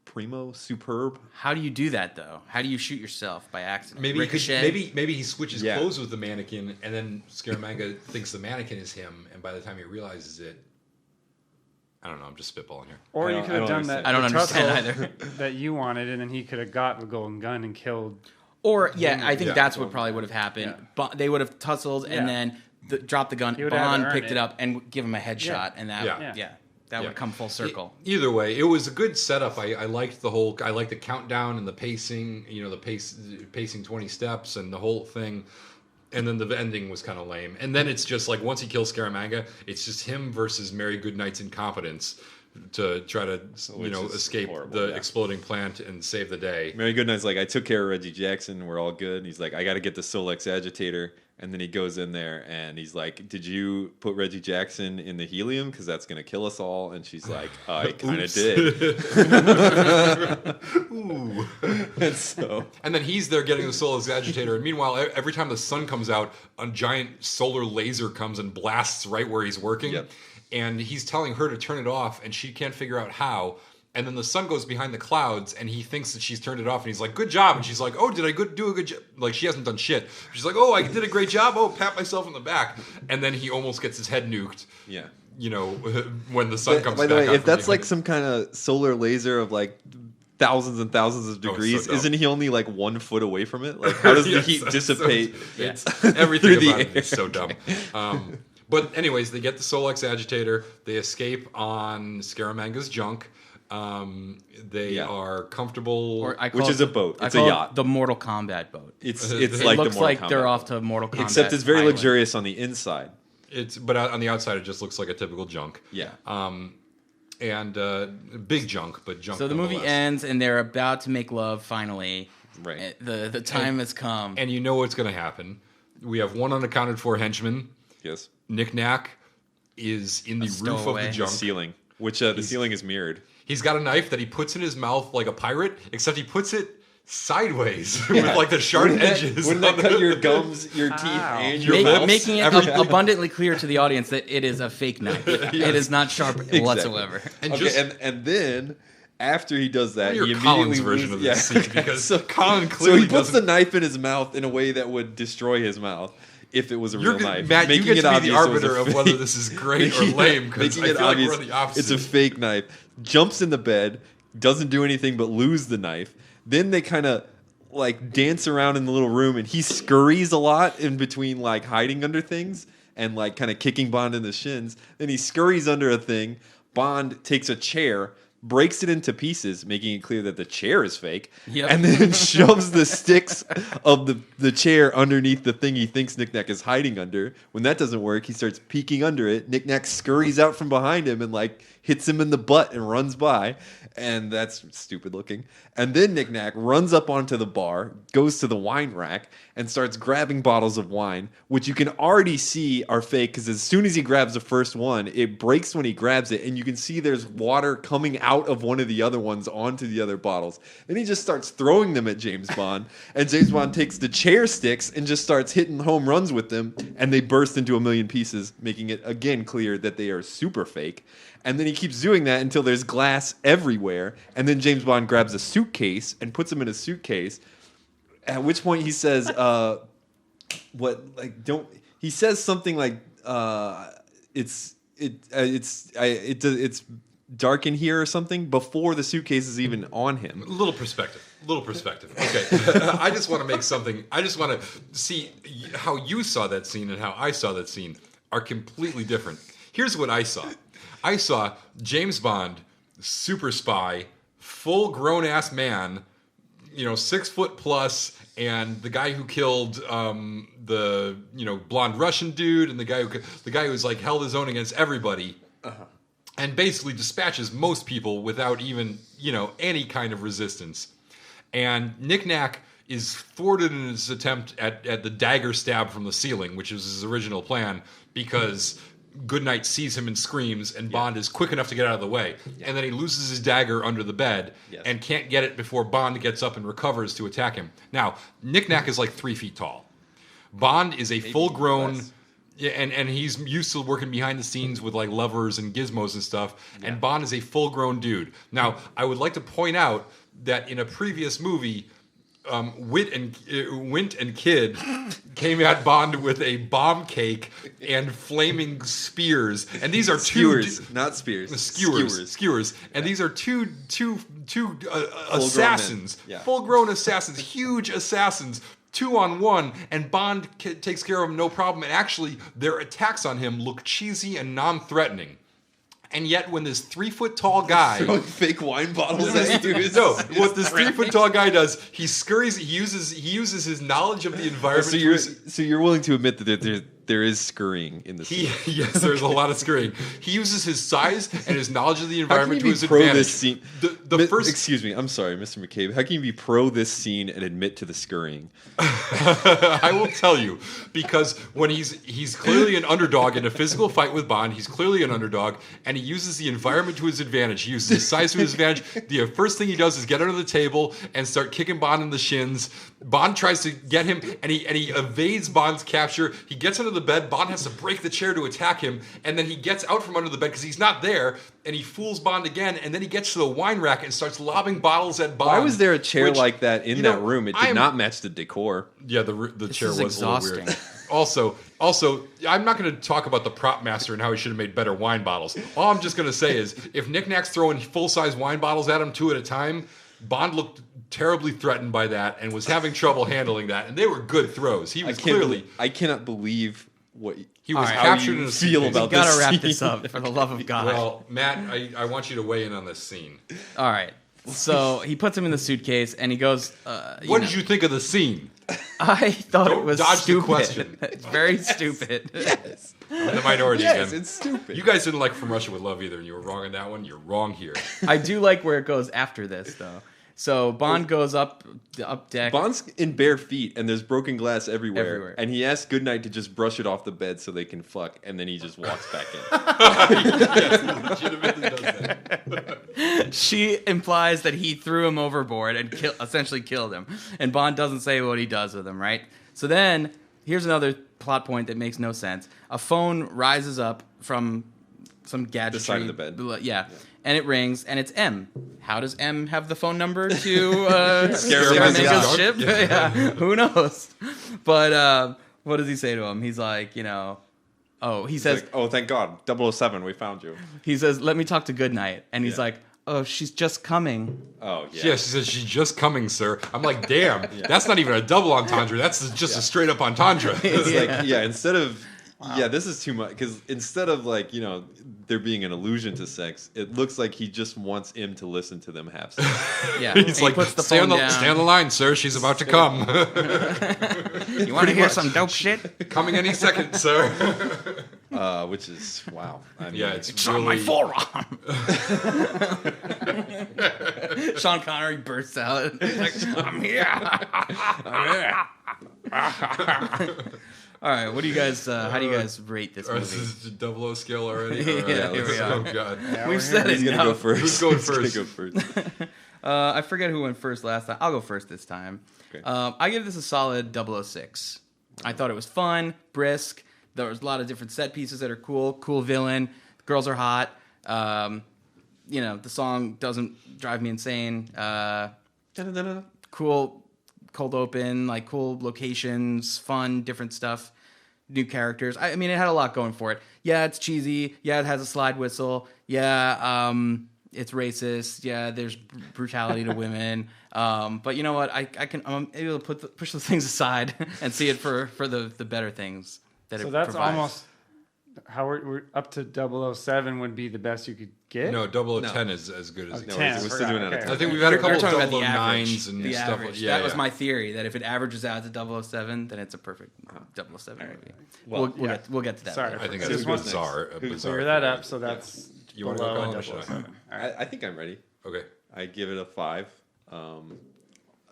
primo, superb. How do you do that though? How do you shoot yourself by accident? Maybe Ricochet? maybe he switches Yeah. clothes with the mannequin, and then Scaramanga thinks the mannequin is him, and by the time he realizes it, I don't know. I'm just spitballing here. Or you could have done that. I don't the understand tussle either. That you wanted, and then he could have got the golden gun and killed. Or I think Yeah. that's what probably would have happened. Yeah. But they would have tussled and then dropped the gun. He would have Bond to earn picked it it. up and give him a headshot, Yeah. and that that would have come full circle. Either way, it was a good setup. I liked the whole. I liked the countdown and the pacing. You know, pacing 20 steps and the whole thing. And then the ending was kind of lame. And then it's just like once he kills Scaramanga, it's just him versus Mary Goodnight's incompetence to try to escape the exploding plant and save the day. Mary Goodnight's like, I took care of Reggie Jackson. We're all good. And he's like, I got to get the Solex agitator. And then he goes in there and he's like, did you put Reggie Jackson in the helium? Because that's going to kill us all. And she's like, I kind of did. Ooh. And then he's there getting the Solex agitator. And meanwhile, every time the sun comes out, a giant solar laser comes and blasts right where he's working. Yep. And he's telling her to turn it off, and she can't figure out how. And then the sun goes behind the clouds, and he thinks that she's turned it off, and he's like, good job. And she's like, oh, did I do a good job? Like, she hasn't done shit. She's like, oh, I did a great job. Oh, pat myself on the back. And then he almost gets his head nuked. Yeah. You know, when the sun comes back. By the way, out if from that's behind. like some kind of solar laser of like thousands and thousands of degrees, dumb. isn't he only like 1 foot away from it? Like, how does the heat dissipate? Everything through about the it is so dumb. But anyways, they get the Solex agitator. They escape on Scaramanga's junk. They are comfortable. Or I call Which is it- a boat. I It's a call it yacht. the Mortal Kombat boat. It's It like looks the Mortal like Kombat they're boat. off to Mortal Kombat. Except it's very Island. luxurious on the inside. But on the outside, it just looks like a typical junk. Yeah. And big junk, but junk. So the movie nonetheless. ends, and they're about to make love. Finally, Right. The time has come. And you know what's going to happen. We have one unaccounted for henchman. Yes. Knick Knack is in the roof of stowaway. the The junk. ceiling, which the ceiling is mirrored. He's got a knife that he puts in his mouth like a pirate, except he puts it sideways with like the sharp edges. Wouldn't that cut your gums, your teeth, Ow. and your Make- mouth? Making it Everything. abundantly clear to the audience that it is a fake knife. It is not sharp whatsoever. And Okay, just and then after he does that, your he Collins immediately version loses, of this scene, because so, Colin so clearly he puts doesn't. the knife in his mouth in a way that would destroy his mouth if it was a real knife. Matt, you Making get it to be obvious the it was a arbiter of whether fake- this is great or lame, because I making it feel like obvious we're on the opposite. it's a fake knife. Jumps in the bed, doesn't do anything but lose the knife. Then they kind of like dance around in the little room, and he scurries a lot in between, like hiding under things and like kind of kicking Bond in the shins. Then he scurries under a thing. Bond takes a chair, breaks it into pieces, making it clear that the chair is fake, Yep. and then shoves the sticks of the chair underneath the thing he thinks Knick Knack is hiding under. When that doesn't work, he starts peeking under it. Knick Knack scurries out from behind him and like hits him in the butt and runs by. And that's stupid looking. And then Knick Knack runs up onto the bar, goes to the wine rack, and starts grabbing bottles of wine, which you can already see are fake because as soon as he grabs the first one, it breaks when he grabs it, and you can see there's water coming out of one of the other ones onto the other bottles. Then he just starts throwing them at James Bond, and James Bond takes the chair sticks and just starts hitting home runs with them, and they burst into a million pieces, making it again clear that they are super fake. And then he keeps doing that until there's glass everywhere. And then James Bond grabs a suitcase and puts him in a suitcase. At which point he says, he says something like, it's dark in here or something before the suitcase is even on him. Little perspective. Okay. I just want to make something. I just want to see how you saw that scene and how I saw that scene are completely different. Here's what I saw. I saw James Bond, super spy, full grown ass man, 6 foot plus, and the guy who killed the blonde Russian dude, and the guy who's like held his own against everybody, and basically dispatches most people without even any kind of resistance. And Knick Knack is thwarted in his attempt at the dagger stab from the ceiling, which was his original plan, because Goodnight sees him and screams, and Bond is quick enough to get out of the way. Yeah. And then he loses his dagger under the bed and can't get it before Bond gets up and recovers to attack him. Now, Knick Knack is like 3 feet tall. Bond is a full-grown... Yeah, and he's used to working behind the scenes with like levers and gizmos and stuff. Yeah. And Bond is a full-grown dude. Now, I would like to point out that in a previous movie, Wint and Kid came at Bond with a bomb cake and flaming spears, and these are skewers, not spears. Skewers, and these are two assassins, full-grown assassins, huge assassins. 2-on-1, and Bond takes care of him no problem. And actually, their attacks on him look cheesy and non-threatening. And yet, when this 3-foot-tall guy throwing fake wine bottles at you, what this 3-foot-tall guy does, he scurries. He uses his knowledge of the environment. So you're willing to admit that there is scurrying in the scene? Yes, there's a lot of scurrying. He uses his size and his knowledge of the environment to his pro advantage. This scene? Excuse me, I'm sorry, Mr. McCabe. How can you be pro this scene and admit to the scurrying? I will tell you, because when he's clearly an underdog in a physical fight with Bond, he's clearly an underdog, and he uses the environment to his advantage. He uses his size to his advantage. The first thing he does is get under the table and start kicking Bond in the shins. Bond tries to get him, and he evades Bond's capture. He gets under the bed. Bond has to break the chair to attack him, and then he gets out from under the bed because he's not there, and he fools Bond again, and then he gets to the wine rack and starts lobbing bottles at Bond. Why was there a chair like that in that room? It did not match the decor. Yeah, the chair was exhausting. a little weird. Also, I'm not going to talk about the prop master and how he should have made better wine bottles. All I'm just going to say is, if Nick Nack's throwing full-size wine bottles at him 2 at a time, Bond looked terribly threatened by that and was having trouble handling that, and they were good throws. He was I cannot believe what he was right, captured in a feel about this. You gotta wrap scene. this up, for the love of God. Well, Matt, I want you to weigh in on this scene. All right. So he puts him in the suitcase, and he goes. What did you think of the scene? I thought Don't it was dodge stupid. the question. It's very stupid. Yes. I'm the minority Yes, again. it's stupid. You guys didn't like From Russia with Love either, and you were wrong on that one. You're wrong here. I do like where it goes after this, though. So Bond goes up deck. Bond's in bare feet, and there's broken glass everywhere. And he asks Goodnight to just brush it off the bed so they can fuck, and then he just walks back in. Yes, he legitimately does that. She implies that he threw him overboard and essentially killed him. And Bond doesn't say what he does with him, right? So then, here's another plot point that makes no sense. A phone rises up from some gadgetry. The side of the bed. Yeah. And it rings, and it's M. How does M have the phone number to Scaramanga's ship? Yeah. Who knows? But what does he say to him? He's like, he says, like, oh, thank God, 007, we found you. He says, let me talk to Goodnight. And he's like, oh, she's just coming. Oh, yeah. Yeah, she says, she's just coming, sir. I'm like, damn, that's not even a double entendre. That's just a straight up entendre. It's like, instead of... Wow. Yeah, this is too much, because instead of, like, there being an allusion to sex, it looks like he just wants him to listen to them have sex. Yeah, he's like, he puts the stay phone down. Stay on the line, sir. She's about to come. You want to hear some dope shit? Coming any second, sir. Which is, wow. I mean, it's really... on my forearm. Sean Connery bursts out. He's like, I'm here. I'm here. All right, what do you guys? How do you guys rate this movie? This is a 00 scale already. Yeah, here we are. Oh God, We've said it. Who's gonna go first? Who's going first? Go first. I forget who went first last time. I'll go first this time. Okay. I give this a solid 006. I thought it was fun, brisk. There was a lot of different set pieces that are cool. Cool villain. The girls are hot. The song doesn't drive me insane. Cool. Cold open, like cool locations, fun, different stuff, new characters. I mean, it had a lot going for it. Yeah, it's cheesy. Yeah, it has a slide whistle. Yeah, it's racist. Yeah, there's brutality to women. But you know what? I'm able to push those things aside and see it for the better things that it provides. So that's almost how we're up to 007 would be the best you could get. No, 0010 is as good as. No, we're still doing it. I think we've had a couple talking of about the 009s and the stuff. average. Yeah, that was my theory, that if it averages out to 007, then it's a perfect 007 movie. Well, We'll get to that. Sorry. later. I think that's Just bizarre. Clear that up, so that's You want to go, below Colin, or should I? 007. All right. I think I'm ready. Okay. I give it a 5.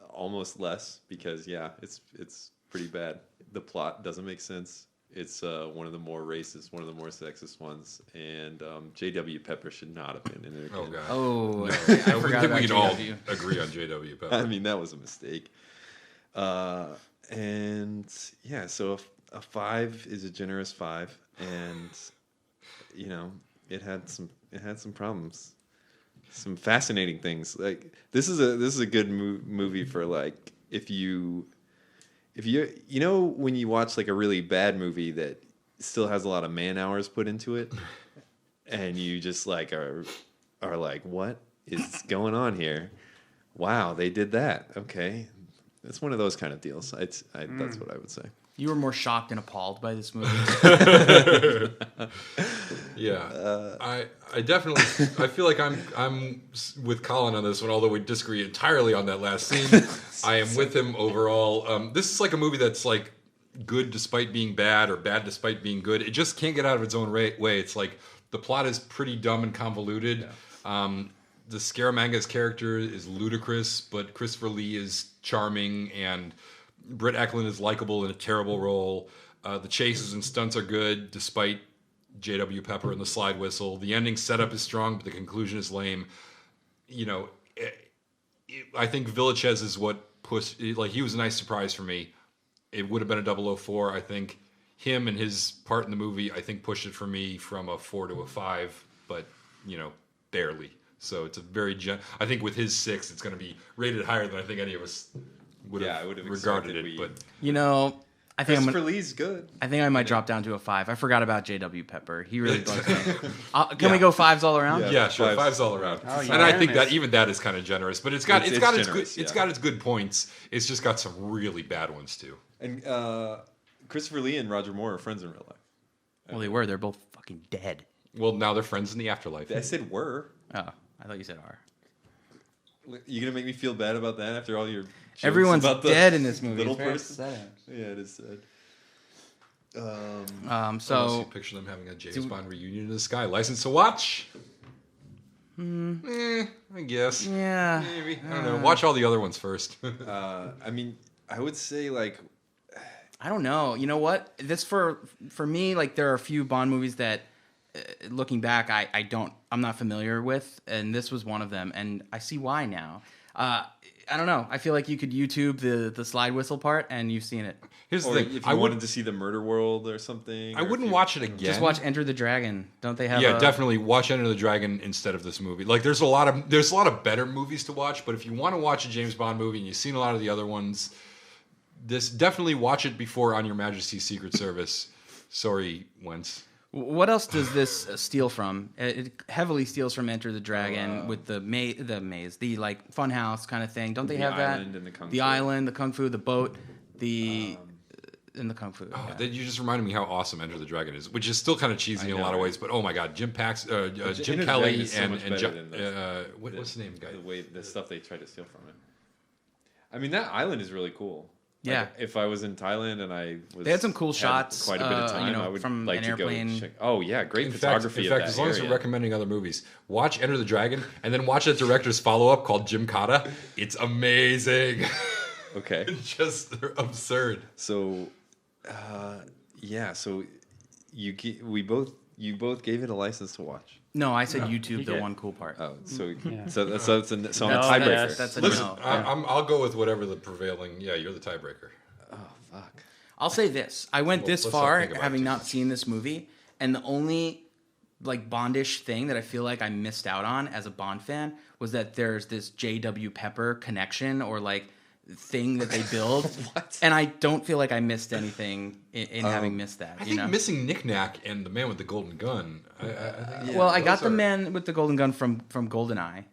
Almost less, because, it's pretty bad. The plot doesn't make sense. It's one of the more racist, one of the more sexist ones, and J.W. Pepper should not have been in it. Oh God. Oh, No. I I forgot think about we can all JW. agree on J.W. Pepper. I mean, that was a mistake. So a 5 is a generous 5, and it had some problems, some fascinating things. Like this is a good movie for, like, if you when you watch like a really bad movie that still has a lot of man hours put into it, and you just like are like, what is going on here? Wow, they did that. Okay, it's one of those kind of deals. That's what I would say. You were more shocked and appalled by this movie. Yeah, I definitely I feel like I'm with Colin on this one, although we disagree entirely on that last scene. I am with him overall. This is like a movie that's like good despite being bad or bad despite being good. It just can't get out of its own way. It's like the plot is pretty dumb and convoluted. Yeah. The Scaramanga's character is ludicrous, but Christopher Lee is charming, and Britt Eklund is likable in a terrible role. The chases and stunts are good, despite J.W. Pepper and the slide whistle. The ending setup is strong, but the conclusion is lame. You know, I think Villechaize is what pushed. Like, he was a nice surprise for me. It would have been a 004. I think him and his part in the movie, I think, pushed it for me from a 4 to a 5, but barely. So it's a very I think with his 6, it's going to be rated higher than I think any of us would have regarded it. But I think Christopher Lee's good. I think I might drop down to a 5. I forgot about J.W. Pepper. He really bugs me. Can we go 5s all around? Yeah, sure, 5s all around. Oh, and I think that even that is kind of generous. But it's got its good points. It's just got some really bad ones too. And Christopher Lee and Roger Moore are friends in real life. Well, they were. They're both fucking dead. Well, now they're friends in the afterlife. I said were. Oh, I thought you said are. You gonna make me feel bad about that after all your jokes Everyone's about dead in this movie. Little It's person. sad. Yeah, it is sad. So you picture them having a James Bond reunion in the sky. License to Watch. I guess. Yeah. Maybe. I don't know. Watch all the other ones first. I mean, I would say like. I don't know. You know what? This for me, like, there are a few Bond movies that, looking back, I'm not familiar with, and this was one of them, and I see why now. I don't know. I feel like you could YouTube the slide whistle part, and you've seen it. Here's the thing. If you wanted to see the Murder World or something, I wouldn't watch it again. Just watch Enter the Dragon. Don't they have? Yeah, definitely watch Enter the Dragon instead of this movie. Like, there's a lot of better movies to watch, but if you want to watch a James Bond movie and you've seen a lot of the other ones, this definitely watch it before On Your Majesty's Secret Service. Sorry, Wentz. What else does this steal from? It heavily steals from Enter the Dragon with the maze, the like funhouse kind of thing. Don't they have that? And the Kung the Fu. island, the kung fu, the boat, and the kung fu. Oh, you just reminded me how awesome Enter the Dragon is, which is still kind of cheesy in a lot of ways. But oh my God, Jim Kelly and what's the name, guy? The stuff they tried to steal from it. I mean, that island is really cool. Yeah. Like, if I was in Thailand and I was, They had some cool shots, quite a bit of time. I would from like an to airplane. go check. Oh yeah, great In photography. fact, as long as you're recommending other movies, watch Enter the Dragon and then watch that director's follow-up called Jim Cotta. It's amazing. Okay. It's just absurd. So, so you both gave it a license to watch. No, I said YouTube, the one cool part. Oh, so Yeah. so I'm a No, tiebreaker. That's a Listen, no. I'll go with whatever the prevailing. Yeah, you're the tiebreaker. Oh fuck. I'll say this: I went this let's not far think about it having too not much. seen this movie, and the only like Bondish thing that I feel like I missed out on as a Bond fan was that there's this J.W. Pepper connection or like thing that they build, and I don't feel like I missed anything in having missed that. I think missing Knick Knack and the man with the golden gun. I think, Well, I got the those are- man with the golden gun from Goldeneye.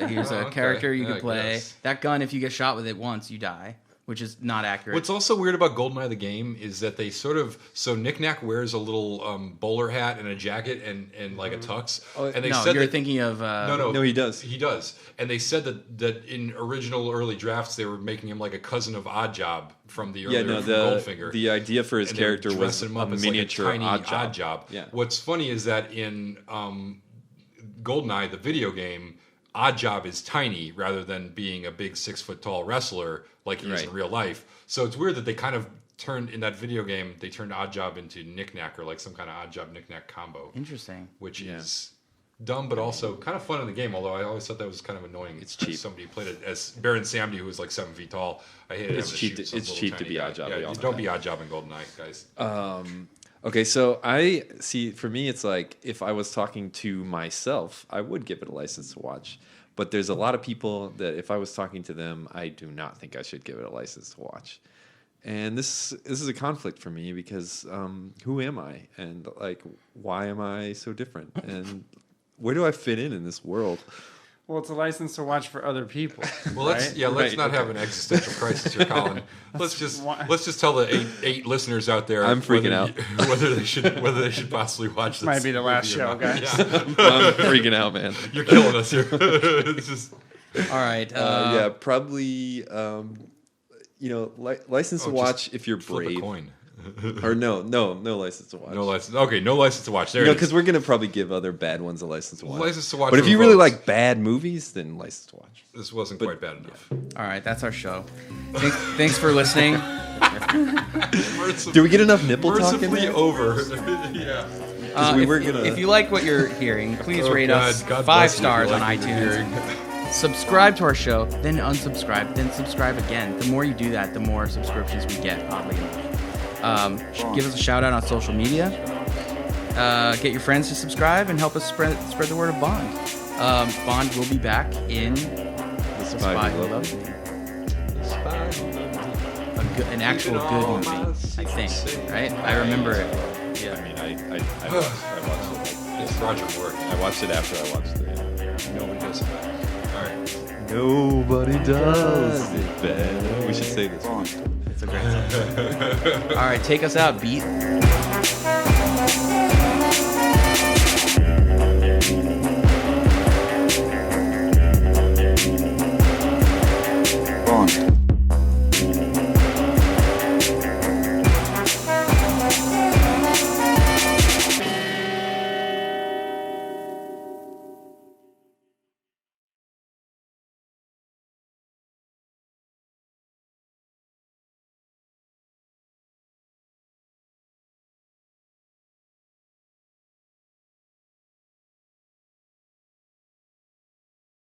He was a okay. character you Yeah, could play. guess. That gun, if you get shot with it once, you die, which is not accurate. What's also weird about GoldenEye the game is that they so Knick Knack wears a little bowler hat and a jacket and like a tux. And they no, said you're that, thinking of No, he does. He does. And they said that in original early drafts they were making him like a cousin of Oddjob from the earlier from Goldfinger. the idea for his And they were character was dressing him a up as miniature like a tiny Oddjob. Oddjob. Yeah. What's funny is that in GoldenEye, the video game, Oddjob is tiny rather than being a big 6 foot tall wrestler like he is in real life. So it's weird that they kind of turned in that video game. They turned Oddjob into Knick Knack or like some kind of Oddjob Knick Knack combo. Interesting. Which is dumb, but also kind of fun in the game. Although I always thought that was kind of annoying. It's cheap. Somebody played it as Baron Samedi, who was like 7 feet tall. I hated It's having cheap to to- shoot it's some cheap little to be tiny Oddjob, guy. we Yeah, all know don't that. be Oddjob in GoldenEye, guys. Okay, so I see. For me, it's like if I was talking to myself, I would give it a license to watch. But there's a lot of people that if I was talking to them, I do not think I should give it a license to watch. And this is a conflict for me because who am I? And like, why am I so different? And where do I fit in this world? Well, it's a license to watch for other people. Well, right? let's not have an existential crisis here, Colin. Let's just tell the eight listeners out there. I'm freaking out. Whether they should possibly watch this. Might be the last movie or show, not. guys. Yeah. I'm freaking out, man. You're killing us here. It's just, All right. Yeah, probably. License to watch if you're flip a brave. coin. Or no license to watch. No license. Okay, no license to watch. There. Because we're gonna probably give other bad ones a license to watch. License to watch. But if for you really votes. like bad movies, then license to watch. This wasn't quite bad enough. All right, that's our show. Thanks for listening. Did we get enough nipple talk in Mercifully there? over. Yeah. If you like what you're hearing, please rate us God 5 bless you if stars you on like what you're iTunes. Subscribe to our show, then unsubscribe, then subscribe again. The more you do that, the more subscriptions we get, oddly enough. Give us a shout out on social media. Get your friends to subscribe and help us spread the word of Bond. Bond will be back in The Spy Who Loved Me. An actual good movie, I think. Right? I remember it. I mean, I watched it. It's Roger Moore. I watched it after I watched it. Nobody does it better. All right. Nobody does it better. We should say this. It's a great song. All right, take us out, Beat.